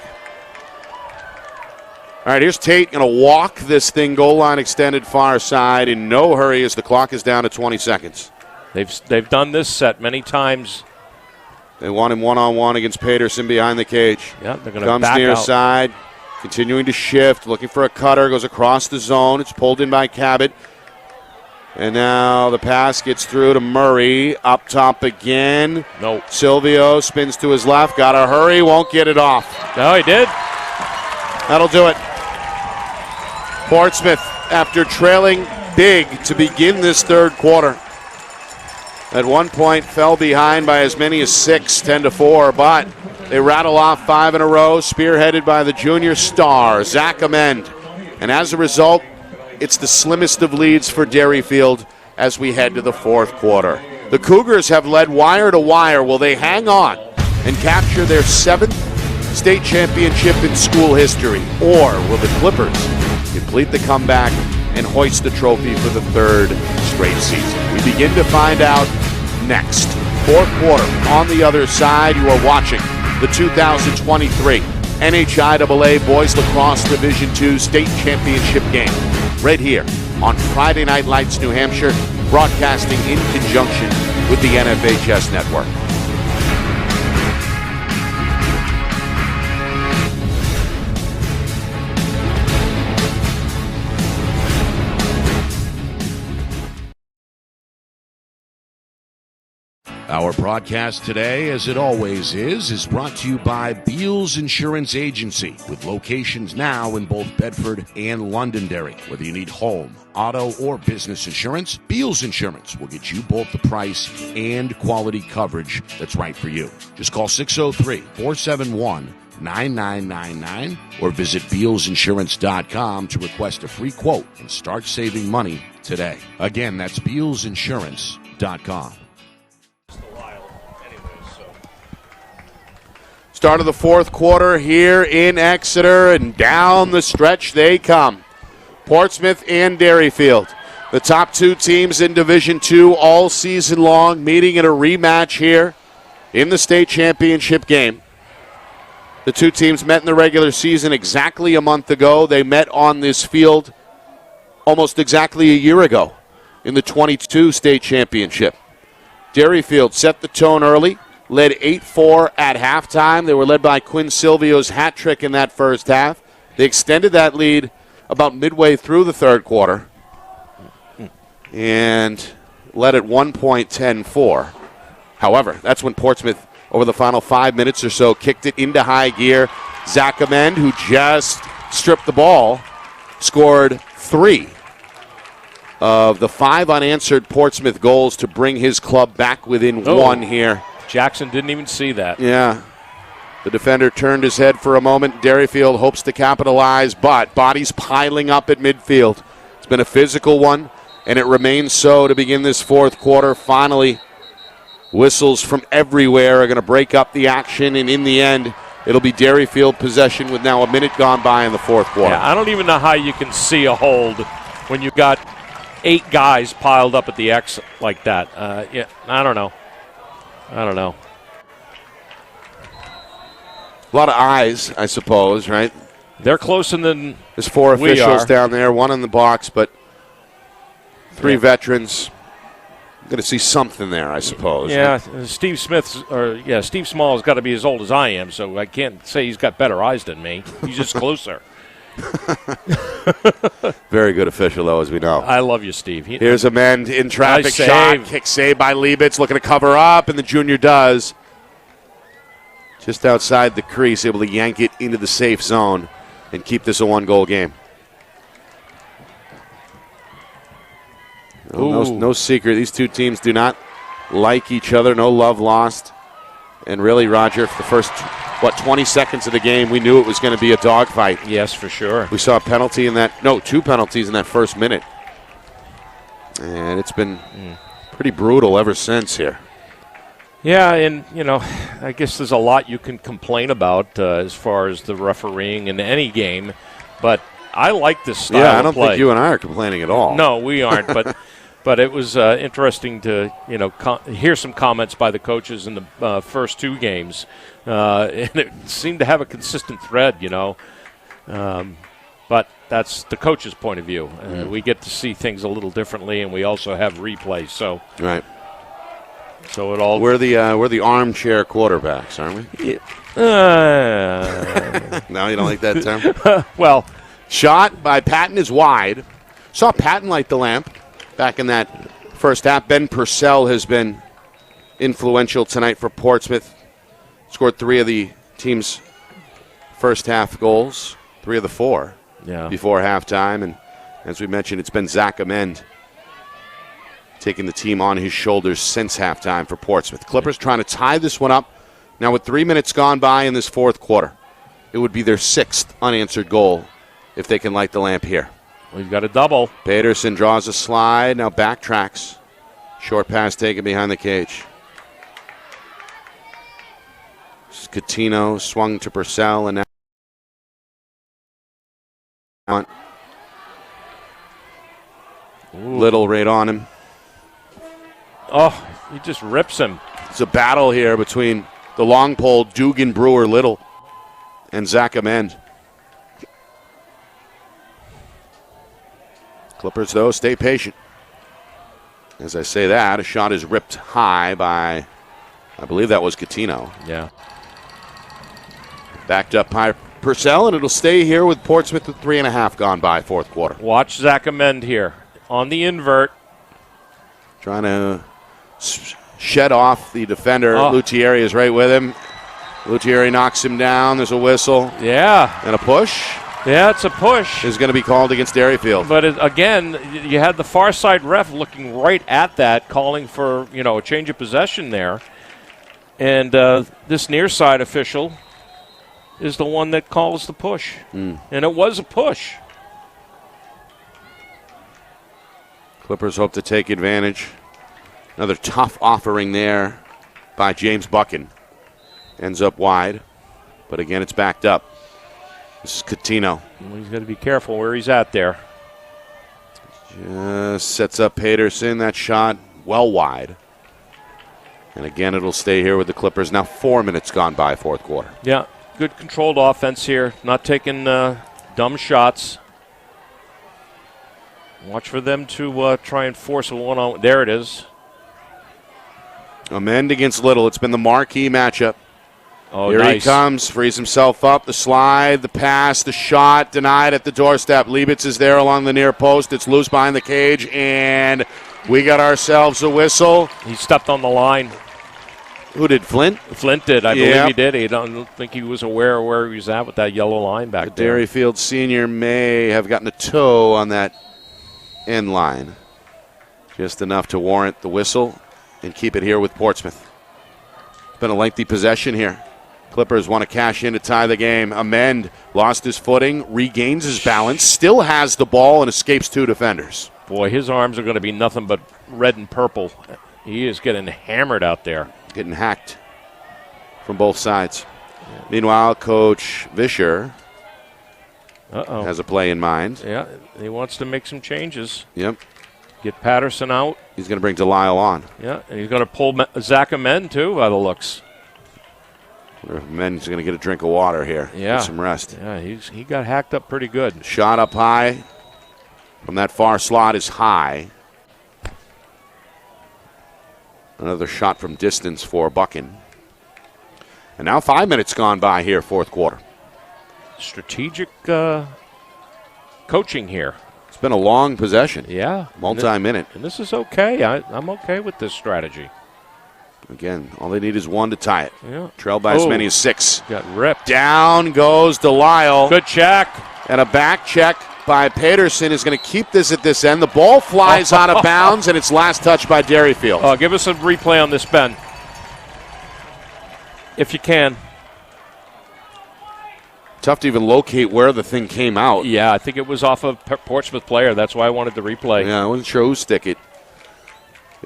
Speaker 1: All right, here's Tate going to walk this thing goal line extended far side in no hurry as the clock is down to 20 seconds.
Speaker 3: They've done this set many times.
Speaker 1: They want him one-on-one against Peterson behind the cage.
Speaker 3: Yeah, they're going to
Speaker 1: comes
Speaker 3: back
Speaker 1: near
Speaker 3: out.
Speaker 1: side, continuing to shift, looking for a cutter, goes across the zone. It's pulled in by Cabot. And now the pass gets through to Murray. Up top again.
Speaker 3: No.
Speaker 1: Silvio spins to his left. Got to hurry. Won't get it off.
Speaker 3: No, he did.
Speaker 1: That'll do it. Portsmouth, after trailing big to begin this third quarter, at one point fell behind by as many as 6, 10-4, but They rattle off 5 in a row, spearheaded by the junior star, Zach Amend. And as a result, it's the slimmest of leads for Derryfield as we head to the fourth quarter. The Cougars have led wire to wire. Will they hang on and capture their 7th state championship in school history? Or will the Clippers complete the comeback and hoist the trophy for the 3rd straight season? We begin to find out next. Fourth quarter on the other side. You are watching the 2023 NHIAA Boys Lacrosse Division II State Championship game right here on Friday Night Lights, New Hampshire, broadcasting in conjunction with the NFHS Network.
Speaker 4: Our broadcast today, as it always is brought to you by Beals Insurance Agency, with locations now in both Bedford and Londonderry. Whether you need home, auto, or business insurance, Beals Insurance will get you both the price and quality coverage that's right for you. Just call 603-471-9999 or visit BealsInsurance.com to request a free quote and start saving money today. Again, that's BealsInsurance.com.
Speaker 1: Start of the fourth quarter here in Exeter, and down the stretch they come. Portsmouth and Derryfield, the top 2 teams in Division II all season long, meeting in a rematch here in the state championship game. The 2 teams met in the regular season exactly a month ago. They met on this field almost exactly a year ago in the 22 state championship. Derryfield set the tone early, led 8-4 at halftime. They were led by Quinn Silvio's hat trick in that first half. They extended that lead about midway through the third quarter and led at 1 point 10-4. However, that's when Portsmouth, over the final 5 minutes or so, kicked it into high gear. Zach Amend, who just stripped the ball, scored 3 of the 5 unanswered Portsmouth goals to bring his club back within 1 here.
Speaker 3: Jackson didn't even see that.
Speaker 1: Yeah. The defender turned his head for a moment. Derryfield hopes to capitalize, but bodies piling up at midfield. It's been a physical one, and it remains so to begin this fourth quarter. Finally, whistles from everywhere are going to break up the action, and in the end, it'll be Derryfield possession with now a minute gone by in the fourth quarter.
Speaker 3: Yeah, I don't even know how you can see a hold when you've got 8 guys piled up at the X like that. Yeah, I don't know. A
Speaker 1: lot of eyes, I suppose, right?
Speaker 3: They're closer than
Speaker 1: there's 4
Speaker 3: we
Speaker 1: officials
Speaker 3: are.
Speaker 1: down there, 1 in the box, but 3 veterans. Going to see something there, I suppose.
Speaker 3: Yeah,
Speaker 1: right?
Speaker 3: Steve Small has got to be as old as I am, so I can't say he's got better eyes than me. He's just closer.
Speaker 1: Very good official, though, as we know.
Speaker 3: I love you, Steve.
Speaker 1: Here's Amend in traffic
Speaker 3: Nice
Speaker 1: shot.
Speaker 3: save.
Speaker 1: Kick save by Liebitz, looking to cover up, and the junior does. Just outside the crease, able to yank it into the safe zone and keep this a 1-goal game. No secret. These 2 teams do not like each other. No love lost. And really, Roger, for the first, 20 seconds of the game, we knew it was going to be a dogfight.
Speaker 3: Yes, for sure.
Speaker 1: We saw a penalty in that. No, 2 penalties in that first minute. And it's been pretty brutal ever since here.
Speaker 3: Yeah, and, I guess there's a lot you can complain about as far as the refereeing in any game. But I like this style of play.
Speaker 1: Yeah, I don't think you and I are complaining at all.
Speaker 3: No, we aren't. But it was interesting to hear some comments by the coaches in the first 2 games, and it seemed to have a consistent thread. But that's the coach's point of view. We get to see things a little differently, and we also have replays. So
Speaker 1: right.
Speaker 3: So it all
Speaker 1: we're the armchair quarterbacks, aren't we? No, you don't like that term.
Speaker 3: Well,
Speaker 1: shot by Patton is wide. Saw Patton light the lamp back in that first half. Ben Purcell has been influential tonight for Portsmouth. Scored 3 of the team's first half goals, 3 of the 4 before halftime. And as we mentioned, it's been Zach Amend taking the team on his shoulders since halftime for Portsmouth. Clippers trying to tie this one up Now, with 3 minutes gone by in this fourth quarter, it would be their 6th unanswered goal if they can light the lamp here.
Speaker 3: We've got a double.
Speaker 1: Peterson draws a slide, now backtracks. Short pass taken behind the cage. Catino swung to Purcell, and now Little right on him.
Speaker 3: Oh, he just rips him.
Speaker 1: It's a battle here between the long pole, Dugan, Brewer, Little, and Zach Amend. Clippers, though, stay patient. As I say that, a shot is ripped high by, I believe that was Catino.
Speaker 3: Yeah.
Speaker 1: Backed up by Purcell, and it'll stay here with Portsmouth with 3.5 gone by fourth quarter.
Speaker 3: Watch Zach Amend here on the invert.
Speaker 1: Trying to shed off the defender.
Speaker 3: Oh.
Speaker 1: Lutieri is right with him. Lutieri knocks him down. There's a whistle.
Speaker 3: Yeah.
Speaker 1: And a push.
Speaker 3: Yeah, it's a push.
Speaker 1: Is going to be called against Derryfield.
Speaker 3: But again, you had the far side ref looking right at that, calling for, a change of possession there. And this near side official is the one that calls the push. And it was a push.
Speaker 1: Clippers hope to take advantage. Another tough offering there by James Buchan. Ends up wide. But again, it's backed up. This is Catino.
Speaker 3: Well, he's got to be careful where he's at there.
Speaker 1: Just sets up Peterson. That shot well wide. And again, it'll stay here with the Clippers. Now 4 minutes gone by fourth quarter.
Speaker 3: Yeah, good controlled offense here. Not taking dumb shots. Watch for them to try and force a one-on. There it is.
Speaker 1: Amend against Little. It's been the marquee matchup.
Speaker 3: Oh,
Speaker 1: Here
Speaker 3: nice.
Speaker 1: he comes, frees himself up. The slide, the pass, the shot, denied at the doorstep. Liebitz is there along the near post. It's loose behind the cage, and we got ourselves a whistle.
Speaker 3: He stepped on the line.
Speaker 1: Who did, Flint?
Speaker 3: Flint did. I believe he did. I don't think he was aware of where he was at with that yellow line back there.
Speaker 1: Derryfield senior may have gotten a toe on that end line. Just enough to warrant the whistle and keep it here with Portsmouth. It's been a lengthy possession here. Clippers want to cash in to tie the game. Amend lost his footing, regains his balance, still has the ball, and escapes two defenders.
Speaker 3: Boy, his arms are going to be nothing but red and purple. He is getting hammered out there.
Speaker 1: Getting hacked from both sides. Yeah. Meanwhile, Coach Vischer has a play in mind.
Speaker 3: Yeah, he wants to make some changes.
Speaker 1: Yep.
Speaker 3: Get Patterson out.
Speaker 1: He's going to bring Delisle on.
Speaker 3: Yeah, and he's going to pull Zach Amend, too, by the looks.
Speaker 1: Amend's going to get a drink of water here.
Speaker 3: Yeah.
Speaker 1: Get some rest.
Speaker 3: Yeah, he got hacked up pretty good.
Speaker 1: Shot up high from that far slot is high. Another shot from distance for Buchan. And now 5 minutes gone by here, fourth quarter.
Speaker 3: Strategic coaching here.
Speaker 1: It's been a long possession.
Speaker 3: Yeah.
Speaker 1: Multi-minute.
Speaker 3: And this is okay. I'm okay with this strategy.
Speaker 1: Again, all they need is one to tie it.
Speaker 3: Yeah.
Speaker 1: Trailed by as many as 6.
Speaker 3: Got ripped.
Speaker 1: Down goes Delisle.
Speaker 3: Good check.
Speaker 1: And a back check by Peterson is going to keep this at this end. The ball flies out of bounds, and it's last touch by Derryfield.
Speaker 3: Give us a replay on this, Ben, if you can.
Speaker 1: Tough to even locate where the thing came out.
Speaker 3: Yeah, I think it was off of Portsmouth player. That's why I wanted the replay.
Speaker 1: Yeah, I wasn't sure whose stick it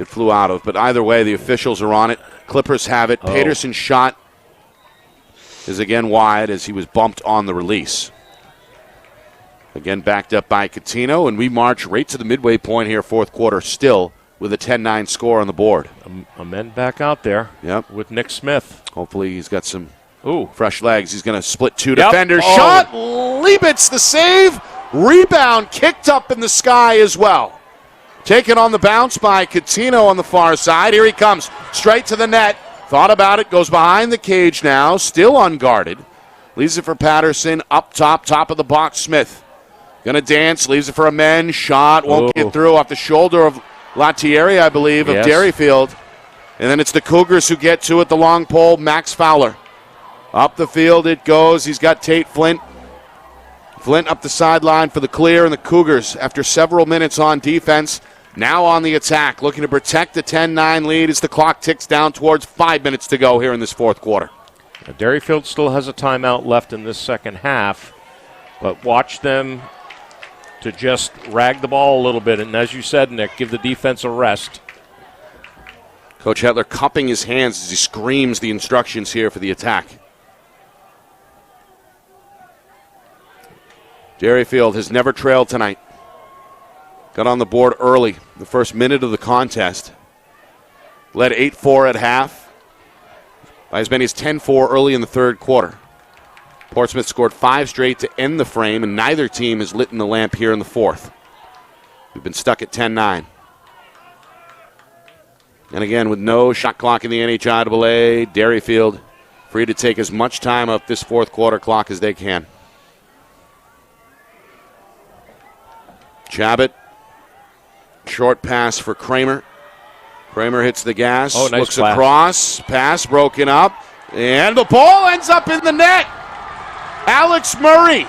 Speaker 1: flew out of. But either way, the officials are on it. Clippers have it. Peterson's shot is again wide as he was bumped on the release. Again, backed up by Catino, and we march right to the midway point here, fourth quarter, still with a 10-9 score on the board.
Speaker 3: Amend back out there.
Speaker 1: Yep.
Speaker 3: With Nick Smith.
Speaker 1: Hopefully he's got some
Speaker 3: Ooh.
Speaker 1: fresh legs. He's going to split two defenders.
Speaker 3: Oh.
Speaker 1: Shot! Liebitz, the save. Rebound kicked up in the sky as well. Taken on the bounce by Catino on the far side. Here he comes, straight to the net. Thought about it, goes behind the cage now, still unguarded. Leaves it for Patterson, up top of the box, Smith. Gonna dance, leaves it for Amend. Shot, won't get through off the shoulder of Latieri, I believe, of Derryfield. And then it's the Cougars who get to it, the long pole, Max Fowler. Up the field it goes, he's got Tate Flint. Flint up the sideline for the clear, and the Cougars, after several minutes on defense, now on the attack, looking to protect the 10-9 lead as the clock ticks down towards 5 minutes to go here in this fourth quarter.
Speaker 3: Now, Derryfield still has a timeout left in this second half, but watch them to just rag the ball a little bit. And as you said, Nick, give the defense a rest.
Speaker 1: Coach Hetler cupping his hands as he screams the instructions here for the attack. Derryfield has never trailed tonight. Got on the board early, the first minute of the contest. Led 8-4 at half, by as many as 10-4 early in the third quarter. Portsmouth scored 5 straight to end the frame, and neither team has lit in the lamp here in the fourth. We've been stuck at 10-9. And again, with no shot clock in the NHIAA, Derryfield free to take as much time off this fourth quarter clock as they can. Chabot, short pass for Kramer. Kramer hits the gas,
Speaker 3: nice
Speaker 1: looks
Speaker 3: pass.
Speaker 1: across, pass broken up, and the ball ends up in the net. Alex Murray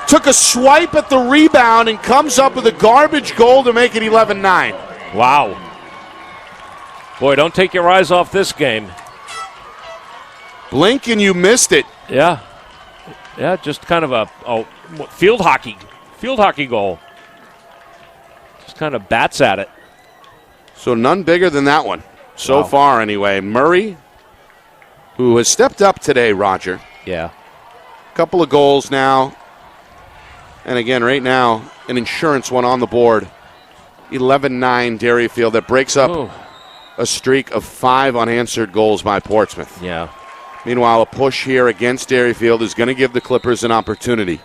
Speaker 1: took a swipe at the rebound and comes up with a garbage goal to make it 11-9.
Speaker 3: Wow. Boy, don't take your eyes off this game.
Speaker 1: Blink and you missed it.
Speaker 3: Yeah. Yeah, just kind of a field hockey goal. Just kind of bats at it.
Speaker 1: So none bigger than that one so far anyway. Murray, who has stepped up today, Roger.
Speaker 3: Yeah.
Speaker 1: Couple of goals now. And again, right now, an insurance one on the board. 11-9 Derryfield. That breaks up a streak of 5 unanswered goals by Portsmouth.
Speaker 3: Yeah.
Speaker 1: Meanwhile, a push here against Derryfield is going to give the Clippers an opportunity.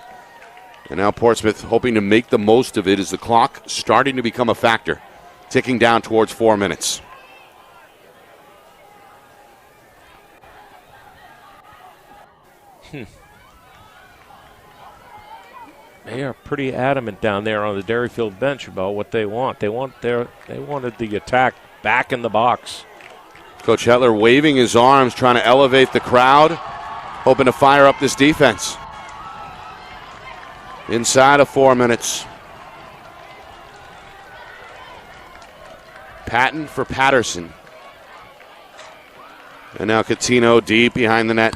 Speaker 1: And now Portsmouth hoping to make the most of it as the clock starting to become a factor. Ticking down towards 4 minutes.
Speaker 3: They are pretty adamant down there on the Derryfield bench about what they want. They wanted the attack back in the box.
Speaker 1: Coach Hetler waving his arms, trying to elevate the crowd, hoping to fire up this defense. Inside of 4 minutes. Patton for Patterson. And now Coutinho deep behind the net.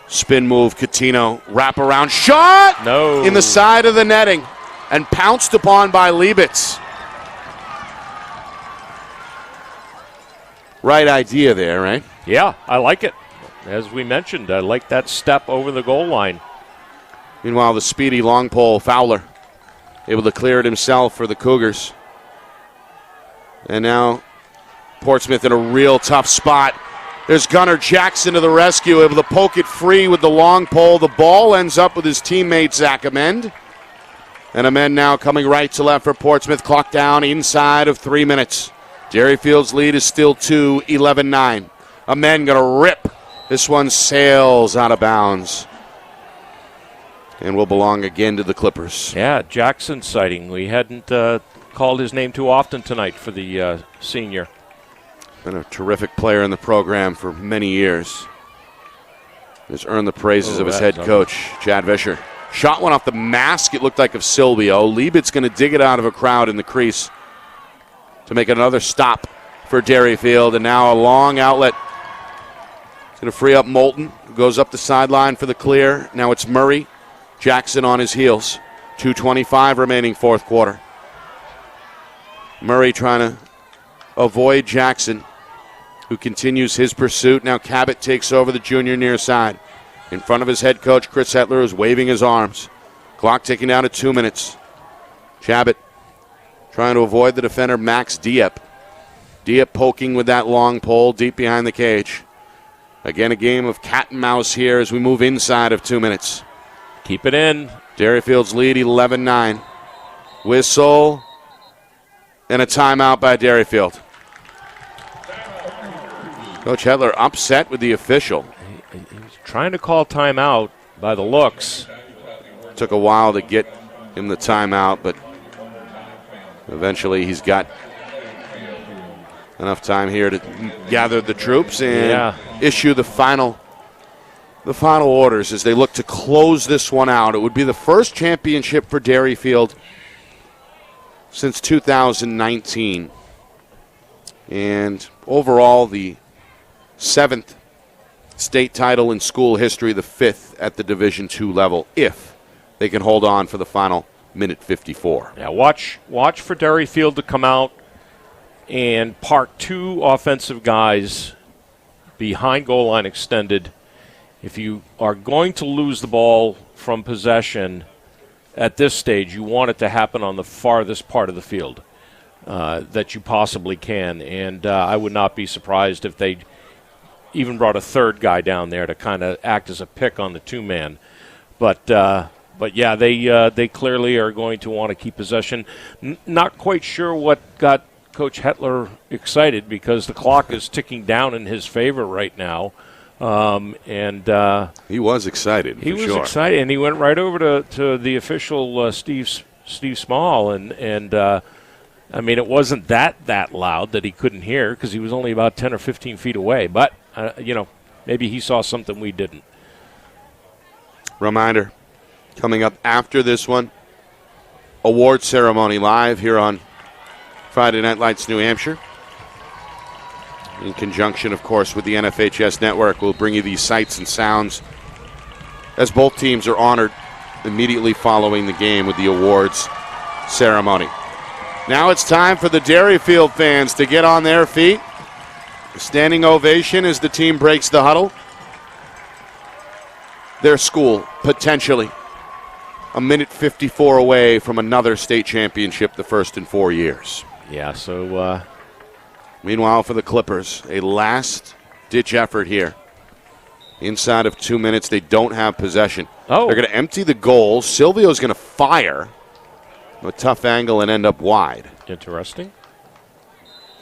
Speaker 1: Spin move, Coutinho. Wrap around shot!
Speaker 3: No.
Speaker 1: In the side of the netting. And pounced upon by Liebitz. Right idea there, right?
Speaker 3: Yeah, I like it. As we mentioned, I like that step over the goal line.
Speaker 1: Meanwhile, the speedy long pole, Fowler, able to clear it himself for the Cougars. And now Portsmouth in a real tough spot. There's Gunnar Jackson to the rescue, able to poke it free with the long pole. The ball ends up with his teammate, Zach Amend. And Amend now coming right to left for Portsmouth. Clock down inside of 3 minutes. Derryfield's lead is still 2, 11-9. Amend going to rip. This one sails out of bounds. And will belong again to the Clippers.
Speaker 3: Yeah, Jackson sighting. We hadn't called his name too often tonight for the senior.
Speaker 1: Been a terrific player in the program for many years. Has earned the praises of his head coach, Chad Vischer. Shot one off the mask, it looked like, of Silvio. Liebitz going to dig it out of a crowd in the crease to make another stop for Derryfield. And now a long outlet. It's going to free up Moulton, who goes up the sideline for the clear. Now it's Murray. Jackson on his heels. 2:25 remaining fourth quarter. Murray trying to avoid Jackson, who continues his pursuit. Now Cabot takes over the junior near side. In front of his head coach, Chris Hetler, is waving his arms. Clock ticking down at 2 minutes. Cabot trying to avoid the defender, Max Dieppe. Dieppe poking with that long pole deep behind the cage. Again, a game of cat and mouse here as we move inside of 2 minutes.
Speaker 3: Keep it in.
Speaker 1: Derryfield's lead 11-9. Whistle and a timeout by Derryfield. Coach Hetler upset with the official.
Speaker 3: He was trying to call timeout by the looks.
Speaker 1: Took a while to get him the timeout, but eventually he's got enough time here to gather the troops and issue the final orders as they look to close this one out. It would be the first championship for Derryfield since 2019. And overall, the 7th state title in school history, the 5th at the Division II level, if they can hold on for the final minute 54.
Speaker 3: Yeah, watch for Derryfield to come out and park 2 offensive guys behind goal line extended. If you are going to lose the ball from possession at this stage, you want it to happen on the farthest part of the field that you possibly can. And I would not be surprised if they even brought a third guy down there to kind of act as a pick on the 2-man. But yeah, they clearly are going to want to keep possession. Not quite sure what got Coach Hetler excited, because the clock is ticking down in his favor right now.
Speaker 1: He was excited.
Speaker 3: He was excited, and he went right over to the official, Steve Small, and I mean, it wasn't that loud that he couldn't hear, because he was only about 10 or 15 feet away. But maybe he saw something we didn't.
Speaker 1: Reminder, coming up after this one, award ceremony live here on Friday Night Lights, New Hampshire. In conjunction, of course, with the NFHS Network, we'll bring you these sights and sounds as both teams are honored immediately following the game with the awards ceremony. Now it's time for the Derryfield fans to get on their feet. A standing ovation as the team breaks the huddle. Their school, potentially a minute 54 away from another state championship, the first in 4 years.
Speaker 3: Yeah, so...
Speaker 1: Meanwhile, for the Clippers, a last-ditch effort here. Inside of 2 minutes, they don't have possession.
Speaker 3: Oh.
Speaker 1: They're going to empty the goal. Silvio's going to fire a tough angle and end up wide.
Speaker 3: Interesting.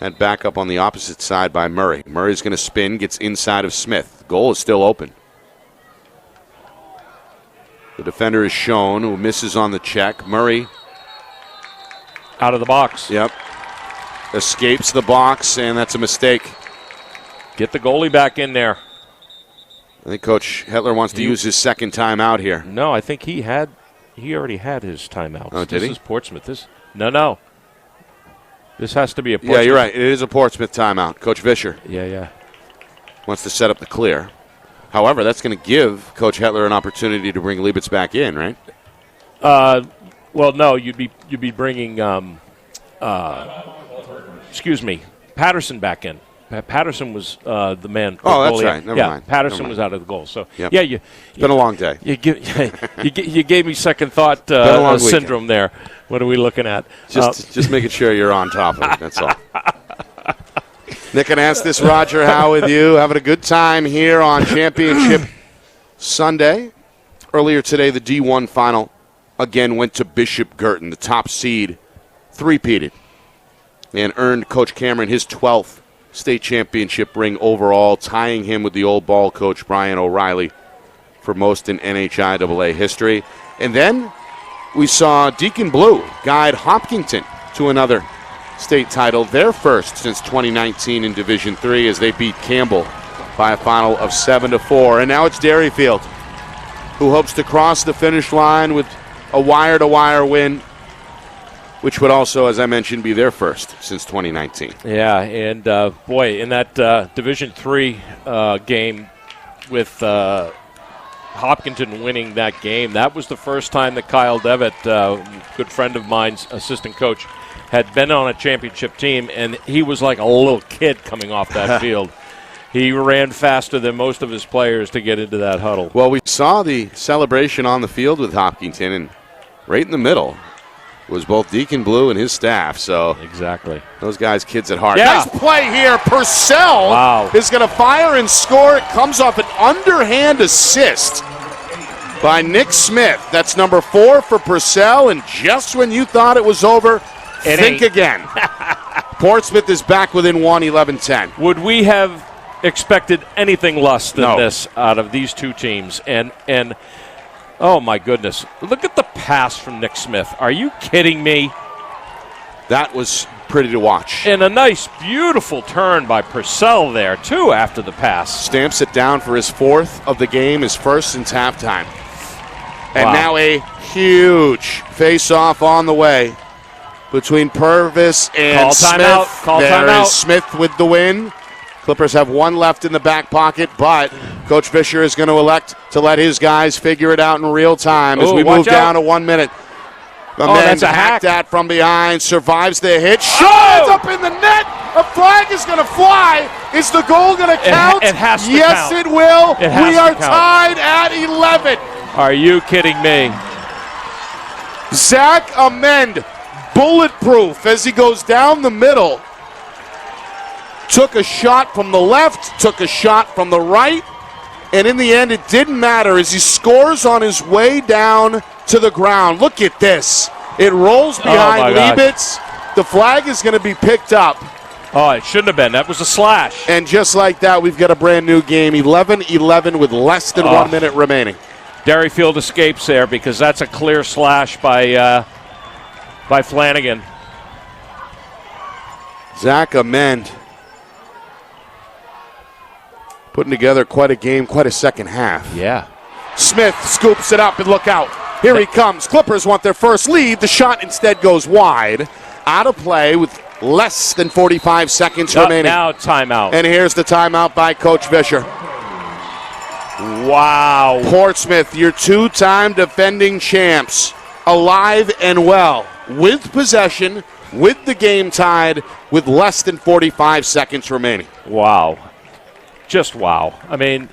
Speaker 1: And back up on the opposite side by Murray. Murray's going to spin, gets inside of Smith. Goal is still open. The defender is shown, who misses on the check. Murray.
Speaker 3: Out of the box.
Speaker 1: Yep. Escapes the box, and that's a mistake.
Speaker 3: Get the goalie back in there.
Speaker 1: I think Coach Hetler wants to use his second timeout here.
Speaker 3: No, I think he already had his timeout.
Speaker 1: Oh, did he?
Speaker 3: This is Portsmouth. No. This has to be a Portsmouth.
Speaker 1: Yeah, you're right. It is a Portsmouth timeout. Coach Vischer
Speaker 3: Yeah.
Speaker 1: wants to set up the clear. However, that's going to give Coach Hetler an opportunity to bring Liebitz back in, right?
Speaker 3: Well, no, you'd be bringing Patterson back in. Patterson was the man.
Speaker 1: Oh, that's right. Never mind.
Speaker 3: Patterson was out of the goal. So
Speaker 1: yep.
Speaker 3: yeah,
Speaker 1: it's been a long day.
Speaker 3: You gave me second thought syndrome there. What are we looking at?
Speaker 1: Just making sure you're on top of it. That's all. Nick and Estes, Roger Howe with you, having a good time here on Championship Sunday. Earlier today, the D1 final again went to Bishop Girton, the top seed, three-peated, and earned Coach Cameron his 12th state championship ring overall, tying him with the old ball coach Brian O'Reilly for most in NHIAA history. And then we saw Deacon Blue guide Hopkinton to another state title, their first since 2019 in Division III, as they beat Campbell by a final of 7-4. And now it's Derryfield, who hopes to cross the finish line with a wire-to-wire win, which would also, as I mentioned, be their first since 2019.
Speaker 3: Yeah, and boy, in that Division III game with Hopkinton winning that game, that was the first time that Kyle Devitt, good friend of mine's assistant coach, had been on a championship team, and he was like a little kid coming off that field. He ran faster than most of his players to get into that huddle.
Speaker 1: Well, we saw the celebration on the field with Hopkinton, and right in the middle was both Deacon Blue and his staff. So
Speaker 3: exactly,
Speaker 1: those guys, kids at heart.
Speaker 3: Yeah.
Speaker 1: Nice play here. Purcell is going to fire and score. It comes off an underhand assist by Nick Smith. That's number 4 for Purcell, and just when you thought it was over, think again. Portsmouth is back within 1, 11-10.
Speaker 3: Would we have expected anything less than this out of these two teams? And oh my goodness, look at the pass from Nick Smith. Are you kidding me?
Speaker 1: That was pretty to watch.
Speaker 3: And a nice, beautiful turn by Purcell there, too, after the pass.
Speaker 1: Stamps it down for his 4th of the game, his first since halftime. And now a huge face-off on the way between Purvis and Smith.
Speaker 3: Call
Speaker 1: there
Speaker 3: timeout.
Speaker 1: is Smith with the win. Clippers have one left in the back pocket, but Coach Fisher is going to elect to let his guys figure it out in real time as we move down to 1 minute.
Speaker 3: That's a hack.
Speaker 1: That from behind, survives the hit. Shot up in the net. A flag is going to fly. Is the goal going to count?
Speaker 3: It has to
Speaker 1: yes,
Speaker 3: count.
Speaker 1: It will.
Speaker 3: We
Speaker 1: are tied at 11.
Speaker 3: Are you kidding me?
Speaker 1: Zach Amend, bulletproof as he goes down the middle. Took a shot from the left, took a shot from the right, and in the end it didn't matter as he scores on his way down to the ground. Look at this. It rolls behind Liebitz. The flag is going to be picked up.
Speaker 3: Oh, it shouldn't have been. That was a slash.
Speaker 1: And just like that, we've got a brand new game, 11-11 with less than 1 minute remaining.
Speaker 3: Derryfield escapes there because that's a clear slash by Flanagan.
Speaker 1: Zach Amend putting together quite a game, quite a second half.
Speaker 3: Yeah.
Speaker 1: Smith scoops it up and look out. Here he comes. Clippers want their first lead. The shot instead goes wide. Out of play with less than 45 seconds remaining.
Speaker 3: Now timeout.
Speaker 1: And here's the timeout by Coach Fisher.
Speaker 3: Wow.
Speaker 1: Portsmouth, your two-time defending champs, alive and well, with possession, with the game tied, with less than 45 seconds remaining.
Speaker 3: Wow. Just wow. I mean,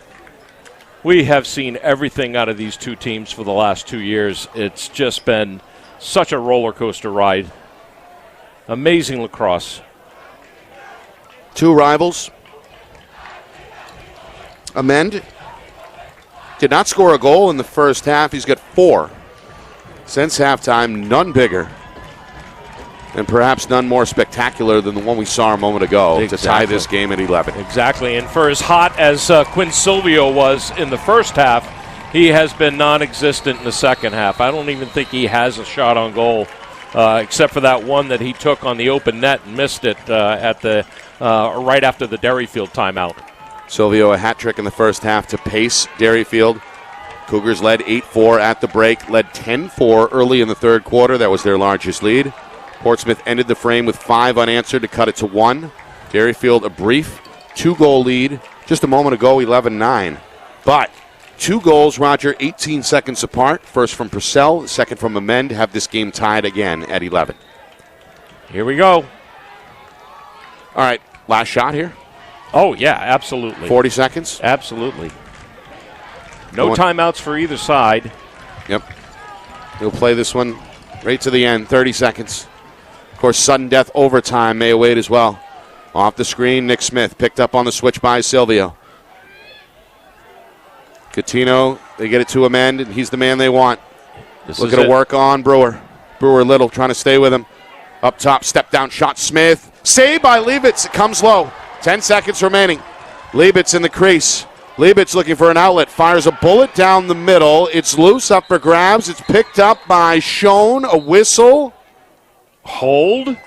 Speaker 3: we have seen everything out of these two teams for the last 2 years. It's just been such a roller coaster ride. Amazing lacrosse.
Speaker 1: Two rivals. Amend did not score a goal in the first half. He's got 4 since halftime, none bigger. And perhaps none more spectacular than the one we saw a moment ago to tie this game at 11.
Speaker 3: Exactly, and for as hot as Quinn Silvio was in the first half, he has been non-existent in the second half. I don't even think he has a shot on goal, except for that one that he took on the open net and missed it at the right after the Derryfield timeout.
Speaker 1: Silvio a hat trick in the first half to pace Derryfield. Cougars led 8-4 at the break, led 10-4 early in the third quarter. That was their largest lead. Portsmouth ended the frame with 5 unanswered to cut it to 1. Derryfield a brief 2-goal lead just a moment ago, 11-9. But 2 goals, Roger, 18 seconds apart. First from Purcell, second from Amend, have this game tied again at 11.
Speaker 3: Here we go.
Speaker 1: All right, last shot here.
Speaker 3: Oh, yeah, absolutely.
Speaker 1: 40 seconds.
Speaker 3: Absolutely. No timeouts for either side.
Speaker 1: Yep. He'll play this one right to the end, 30 seconds. Of course, sudden death overtime may await as well. Off the screen, Nick Smith picked up on the switch by Silvio. Coutinho, they get it to Amend, and he's the man they want. Looking to work on Brewer. Brewer Little trying to stay with him. Up top, step down shot, Smith. Saved by Liebitz. It comes low. 10 seconds remaining. Liebitz in the crease. Liebitz looking for an outlet. Fires a bullet down the middle. It's loose, up for grabs. It's picked up by Schoen. A whistle.
Speaker 3: Hold.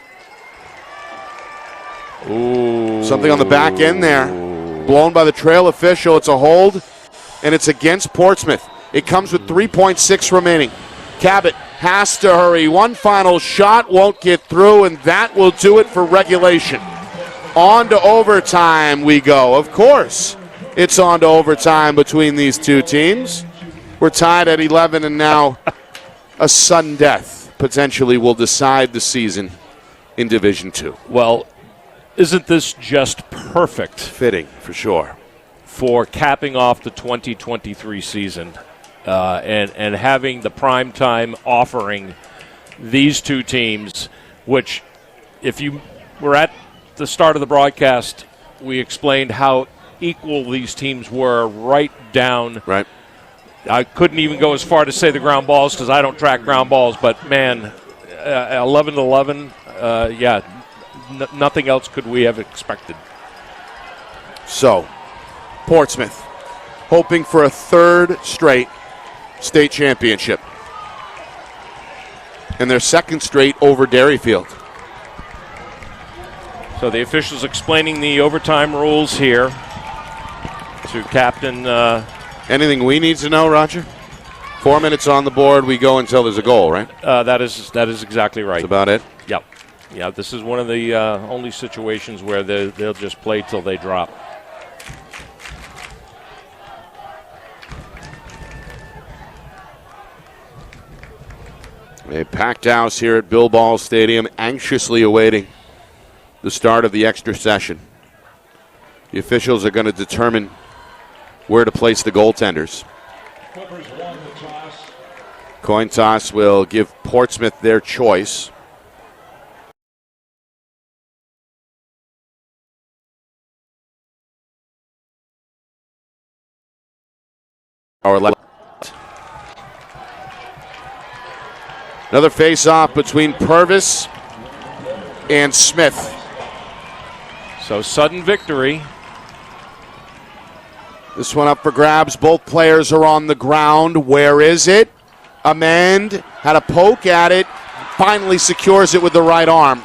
Speaker 3: Ooh.
Speaker 1: Something on the back end there. Blown by the trail official. It's a hold, and it's against Portsmouth. It comes with 3.6 remaining. Cabot has to hurry. One final shot won't get through, and that will do it for regulation. On to overtime we go. Of course, it's on to overtime between these two teams. We're tied at 11, and now a sudden death potentially will decide the season in Division II.
Speaker 3: Well, isn't this just perfect?
Speaker 1: Fitting, for sure.
Speaker 3: For capping off the 2023 season and having the primetime offering these two teams, which if you were at the start of the broadcast, we explained how equal these teams were right down.
Speaker 1: Right.
Speaker 3: I couldn't even go as far to say the ground balls because I don't track ground balls, but man, 11-11, nothing else could we have expected.
Speaker 1: So, Portsmouth hoping for a third straight state championship and their second straight over Derryfield.
Speaker 3: So the officials explaining the overtime rules here to Captain.
Speaker 1: Anything we need to know, Roger? 4 minutes on the board. We go until there's a goal, right?
Speaker 3: That is exactly right.
Speaker 1: That's about it.
Speaker 3: Yep. Yeah, this is one of the only situations where they'll just play till they drop.
Speaker 1: A packed house here at Bill Ball Stadium, anxiously awaiting the start of the extra session. The officials are going to determine where to place the goaltenders. Coin toss will give Portsmouth their choice. Another face-off between Purvis and Smith.
Speaker 3: So sudden victory.
Speaker 1: This one up for grabs. Both players are on the ground. Where is it? Amend had a poke at it. Finally secures it with the right arm.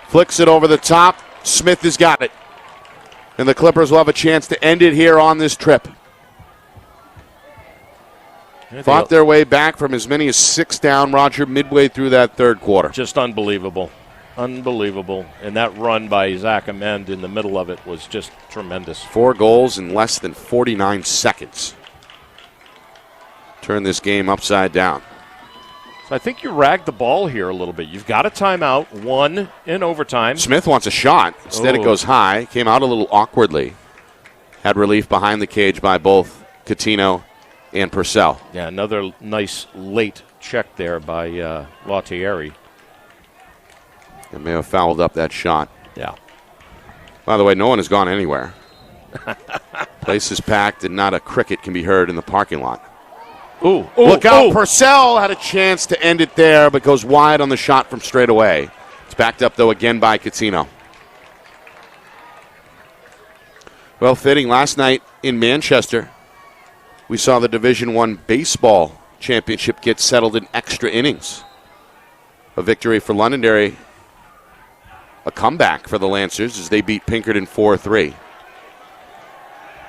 Speaker 1: Flicks it over the top. Smith has got it. And the Clippers will have a chance to end it here on this trip. Fought their way back from as many as 6 down, Roger, midway through that third quarter.
Speaker 3: Just unbelievable. Unbelievable. And that run by Zach Amend in the middle of it was just tremendous.
Speaker 1: 4 goals in less than 49 seconds. Turn this game upside down.
Speaker 3: So I think you ragged the ball here a little bit. You've got a timeout, 1 in overtime.
Speaker 1: Smith wants a shot. Instead it goes high. Came out a little awkwardly. Had relief behind the cage by both Coutinho and Purcell.
Speaker 3: Yeah, another nice late check there by Lautieri.
Speaker 1: It may have fouled up that shot.
Speaker 3: Yeah.
Speaker 1: By the way, no one has gone anywhere. Place is packed and not a cricket can be heard in the parking lot.
Speaker 3: Ooh,
Speaker 1: look out. Purcell had a chance to end it there, but goes wide on the shot from straight away. It's backed up, though, again by Coutinho. Well, fitting, last night in Manchester, we saw the Division I baseball championship get settled in extra innings. A victory for Londonderry, a comeback for the Lancers as they beat Pinkerton 4-3.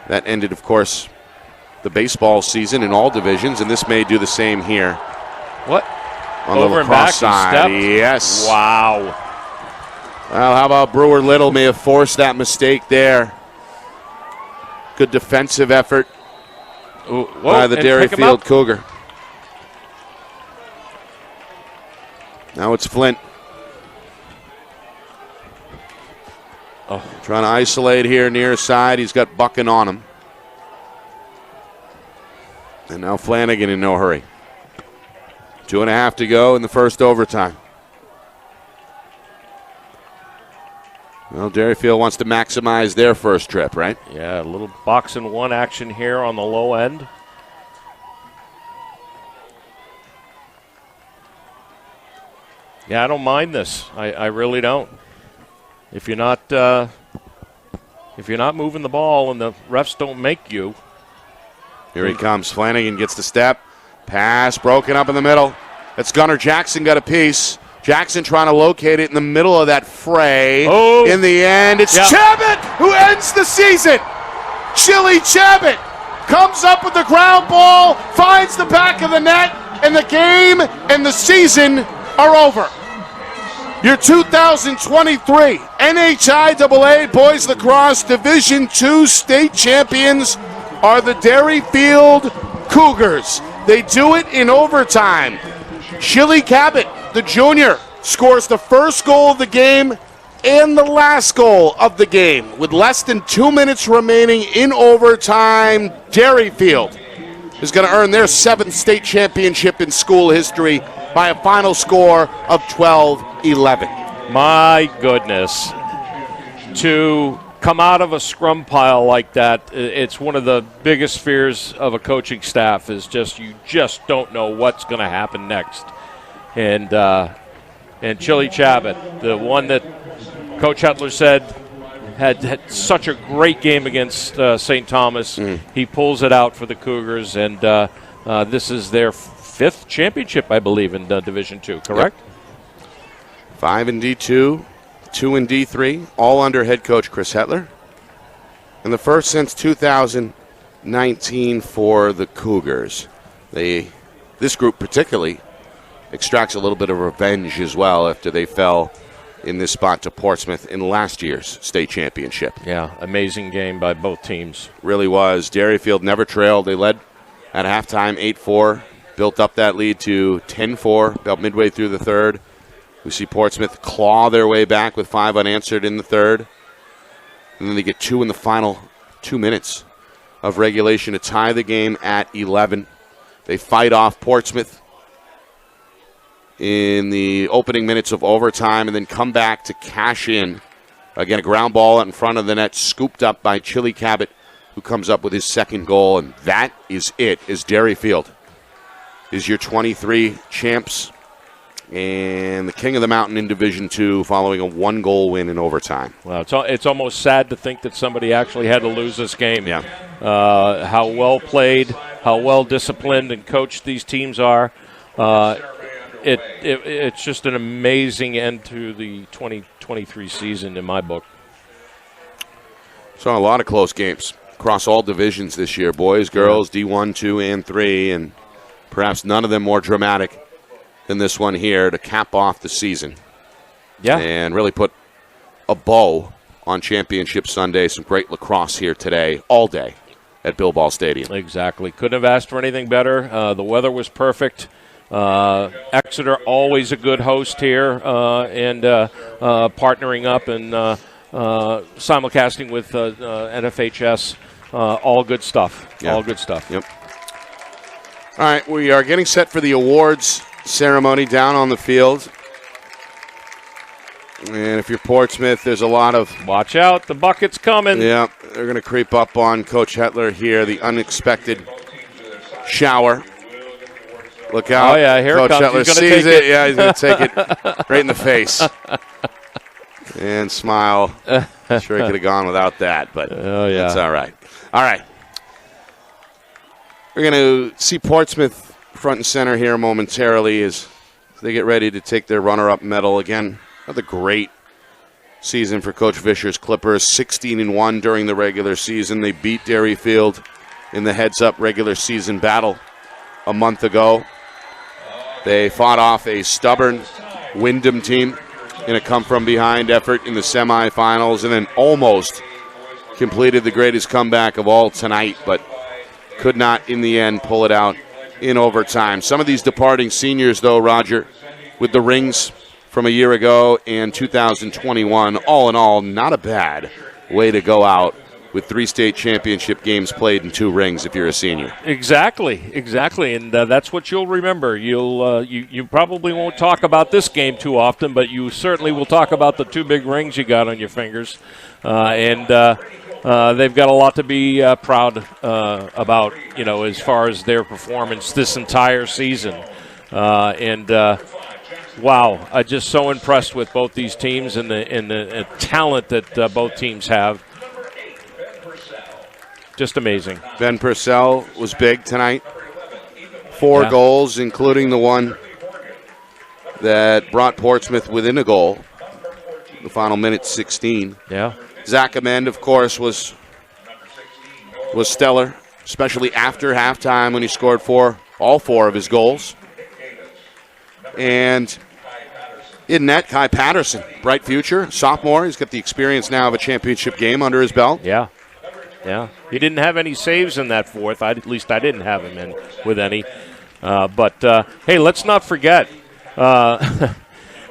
Speaker 1: That ended, of course, the baseball season in all divisions, and this may do the same here.
Speaker 3: What?
Speaker 1: On
Speaker 3: Over
Speaker 1: the
Speaker 3: and back,
Speaker 1: lacrosse side. Yes.
Speaker 3: Wow.
Speaker 1: Well, how about Brewer Little may have forced that mistake there. Good defensive effort by the Derryfield Cougar. Now it's Flint. Trying to isolate here near side. He's got Buchan on him. And now Flanagan in no hurry. 2.5 to go in the first overtime. Well, Derryfield wants to maximize their first trip, right?
Speaker 3: Yeah, a little box and one action here on the low end. Yeah, I don't mind this. I really don't. If you're not moving the ball and the refs don't make you.
Speaker 1: Here he comes. Flanagan gets the step. Pass broken up in the middle. It's Gunnar Jackson got a piece. Jackson trying to locate it in the middle of that fray.
Speaker 3: Oh.
Speaker 1: In the end, it's Chabot who ends the season. Chili Chabot comes up with the ground ball, finds the back of the net, and the game and the season are over. Your 2023 NHIAA Boys Lacrosse Division II state champions are the Derryfield Cougars. They do it in overtime. Chili Cabot, the junior, scores the first goal of the game and the last goal of the game. With less than 2 minutes remaining in overtime, Derryfield is going to earn their 7th state championship in school history by a final score of 12-11.
Speaker 3: My goodness. To come out of a scrum pile like that, it's one of the biggest fears of a coaching staff is just you just don't know what's going to happen next. And Chili Chabot, the one that Coach Hetler said had such a great game against St. Thomas. He pulls it out for the Cougars, and this is their 5th championship, I believe, in Division II, correct?
Speaker 1: Yep. 5 in D2, 2 in D3, all under head coach Chris Hetler. And the first since 2019 for the Cougars. This group particularly
Speaker 4: extracts a little bit of revenge as well after they fell in this spot to Portsmouth in last year's state championship.
Speaker 3: Yeah, amazing game by both teams.
Speaker 4: Really was. Derryfield never trailed. They led at halftime 8-4, built up that lead to 10-4 about midway through the third. We see Portsmouth claw their way back with 5 unanswered in the third. And then they get 2 in the final 2 minutes of regulation to tie the game at 11. They fight off Portsmouth in the opening minutes of overtime and then come back to cash in. Again, a ground ball in front of the net, scooped up by Chili Cabot, who comes up with his second goal. And that is it, as Derryfield is your 23 champs and the king of the mountain in Division II following a 1-goal win in overtime.
Speaker 3: Well, it's almost sad to think that somebody actually had to lose this game.
Speaker 4: Yeah.
Speaker 3: How well played, how well disciplined and coached these teams are. It's just an amazing end to the 2023 season in my book.
Speaker 4: Saw a lot of close games across all divisions this year. Boys, girls, D1, 2, and 3, and perhaps none of them more dramatic than this one here to cap off the season.
Speaker 3: Yeah.
Speaker 4: And really put a bow on Championship Sunday. Some great lacrosse here today, all day at Bilbao Stadium.
Speaker 3: Exactly. Couldn't have asked for anything better. The weather was perfect. Exeter, always a good host here, and partnering up and simulcasting with NFHS. All good stuff.
Speaker 4: Yeah.
Speaker 3: All good stuff.
Speaker 4: Yep. All right, we are getting set for the awards ceremony down on the field. And if you're Portsmouth, there's a lot of...
Speaker 3: Watch out, the bucket's coming.
Speaker 4: Yeah, they're going to creep up on Coach Hetler here, the unexpected shower. Look out.
Speaker 3: Oh, yeah, here
Speaker 4: Coach
Speaker 3: it comes.
Speaker 4: Hetler
Speaker 3: He's gonna
Speaker 4: sees
Speaker 3: take
Speaker 4: it. Yeah, he's going to take it right in the face. And smile. Sure he could have gone without that, but that's all right. All right. We're going to see Portsmouth front and center here momentarily as they get ready to take their runner-up medal again. Another great season for Coach Vischer's Clippers, 16-1 during the regular season. They beat Derryfield in the heads-up regular season battle a month ago. They fought off a stubborn Wyndham team in a come-from-behind effort in the semifinals and then almost completed the greatest comeback of all tonight, but could not in the end pull it out in overtime. Some of these departing seniors, though, Roger, with the rings from a year ago and 2021, all in all, not a bad way to go out with 3 state championship games played and 2 rings if you're a senior.
Speaker 3: Exactly, and that's what you'll remember. You probably won't talk about this game too often, but you certainly will talk about the 2 big rings you got on your fingers, and they've got a lot to be proud about, as far as their performance this entire season. Wow, I'm just so impressed with both these teams and the talent that both teams have. Just amazing.
Speaker 4: Ben Purcell was big tonight. 4 goals, including the one that brought Portsmouth within a goal. The final minute, 16.
Speaker 3: Yeah.
Speaker 4: Zach Amend, of course, was stellar, especially after halftime when he scored all 4 of his goals. And in net, Kai Patterson, bright future, sophomore. He's got the experience now of a championship game under his belt.
Speaker 3: Yeah. He didn't have any saves in that fourth. At least I didn't have him in with any. But hey, let's not forget,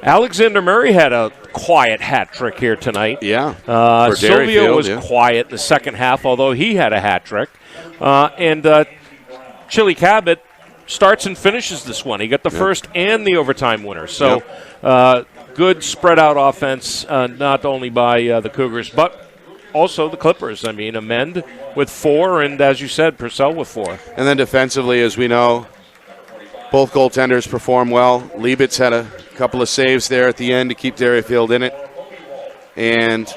Speaker 3: Alexander Murray had a quiet hat trick here tonight.
Speaker 4: Yeah.
Speaker 3: Silvio was quiet in the second half, although he had a hat trick. And Chili Cabot starts and finishes this one. He got the first and the overtime winner. So good spread out offense, not only by the Cougars, but also the Clippers. I mean, Amend with 4, and as you said, Purcell with 4.
Speaker 4: And then defensively, as we know, both goaltenders perform well. Liebitz had a couple of saves there at the end to keep Derryfield in it. And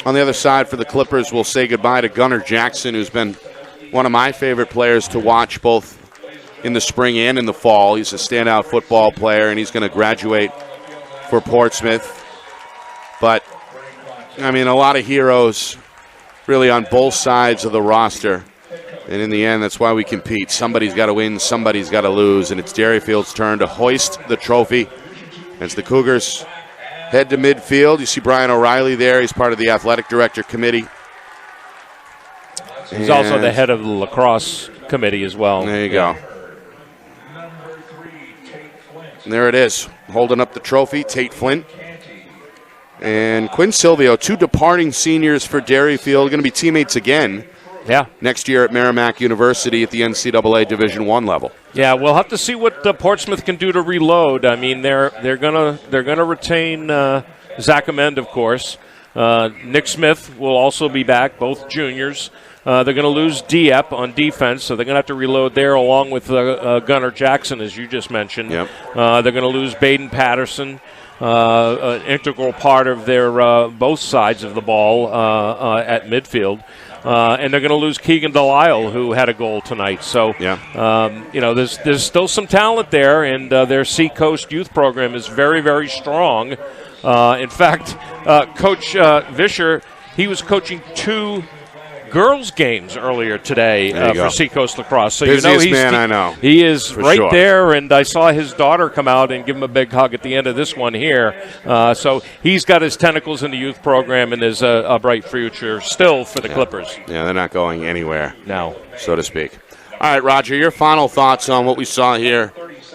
Speaker 4: on the other side for the Clippers, we'll say goodbye to Gunnar Jackson, who's been one of my favorite players to watch both in the spring and in the fall. He's a standout football player, and he's going to graduate for Portsmouth. But I mean, a lot of heroes really on both sides of the roster
Speaker 1: And in the end, that's why we compete. Somebody's got to win, somebody's got to lose, and it's Derryfield's turn to hoist the trophy as the Cougars head to midfield. You see Brian O'Reilly there. He's part of the athletic director committee.
Speaker 3: He's also the head of the lacrosse committee as well.
Speaker 1: There you go. And there it is, holding up the trophy, Tate Flint and Quinn Silvio, 2 departing seniors for Derryfield, going to be teammates again.
Speaker 3: Yeah.
Speaker 1: Next year at Merrimack University at the NCAA Division I level.
Speaker 3: Yeah, we'll have to see what Portsmouth can do to reload. I mean, they're gonna retain Zach Amend, of course. Nick Smith will also be back, both juniors. They're going to lose Dieppe on defense, so they're going to have to reload there along with Gunnar Jackson, as you just mentioned.
Speaker 1: Yep.
Speaker 3: They're going to lose Baden Patterson, an integral part of their both sides of the ball at midfield. And they're going to lose Keegan Delisle, who had a goal tonight. So, there's still some talent there, and their Seacoast youth program is very, very strong. In fact, Coach Vischer, he was coaching 2 girls' games earlier today for Seacoast Lacrosse. So
Speaker 1: busiest man I know.
Speaker 3: He is right
Speaker 1: sure.
Speaker 3: there, and I saw his daughter come out and give him a big hug at the end of this one here. So he's got his tentacles in the youth program, and there's a bright future still for the Clippers.
Speaker 1: Yeah, they're not going anywhere
Speaker 3: now,
Speaker 1: so to speak. All right, Roger, your final thoughts on what we saw here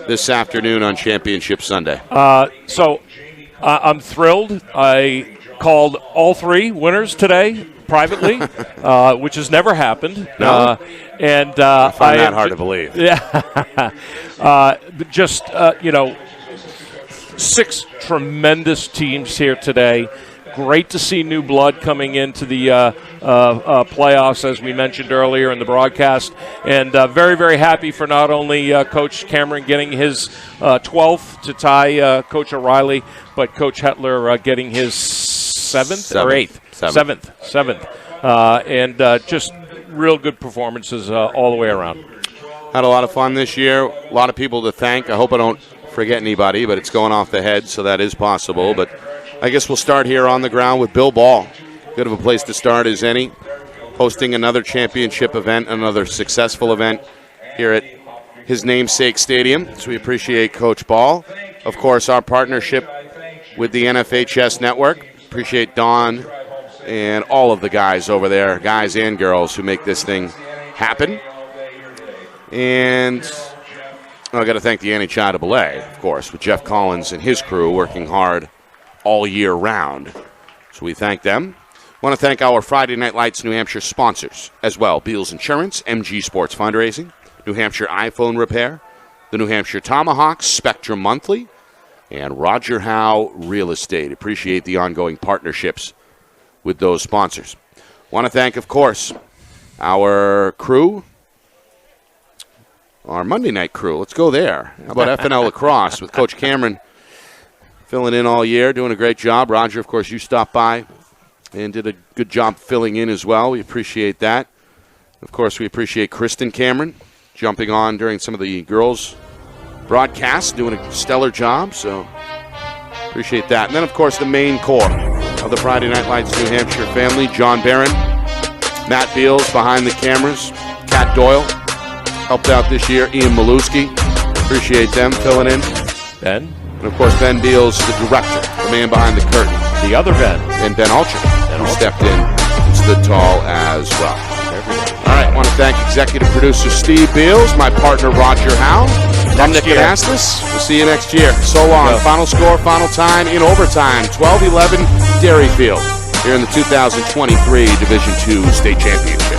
Speaker 1: this afternoon on Championship Sunday.
Speaker 3: I'm thrilled. I called all 3 winners today privately, which has never happened.
Speaker 1: No? I find that hard to believe.
Speaker 3: Yeah. 6 tremendous teams here today. Great to see new blood coming into the playoffs, as we mentioned earlier in the broadcast. And very, very happy for not only Coach Cameron getting his 12th to tie Coach O'Reilly, but Coach Hetler getting his 7th or 8th? 7th. And just real good performances all the way around.
Speaker 1: Had a lot of fun this year. A lot of people to thank. I hope I don't forget anybody, but it's going off the head, so that is possible. But I guess we'll start here on the ground with Bill Ball. Good of a place to start as any. Hosting another championship event, another successful event here at his namesake stadium. So we appreciate Coach Ball. Of course, our partnership with the NFHS Network. Appreciate Don and all of the guys over there, guys and girls, who make this thing happen. And I got to thank the NHIAA, of course, with Jeff Collins and his crew working hard all year round. So we thank them. Want to thank our Friday Night Lights New Hampshire sponsors as well. Beals Insurance, MG Sports Fundraising, New Hampshire iPhone Repair, the New Hampshire Tomahawks, Spectrum Monthly, and Roger Howe Real Estate. Appreciate the ongoing partnerships with those sponsors. Want to thank, of course, our crew, our Monday night crew. Let's go there. How about FNL Lacrosse with Coach Cameron filling in all year, doing a great job. Roger, of course, you stopped by and did a good job filling in as well. We appreciate that. Of course, we appreciate Kristen Cameron jumping on during some of the girls' broadcasts, doing a stellar job, so appreciate that. And then, of course, the main core of the Friday Night Lights New Hampshire family, John Barron, Matt Beals behind the cameras, Kat Doyle helped out this year, Ian Maluski, appreciate them filling in.
Speaker 3: Ben.
Speaker 1: And, of course, Ben Beals, the director, the man behind the curtain.
Speaker 3: The other Ben.
Speaker 1: And Ben Alcher, who stepped in and stood tall as well. All right, I want to thank executive producer Steve Beals, my partner Roger Howe. I'm Nick Anastas. We'll see you next year. So long. Yeah. Final score, final time in overtime, 12-11 Derryfield here in the 2023 Division II State Championship.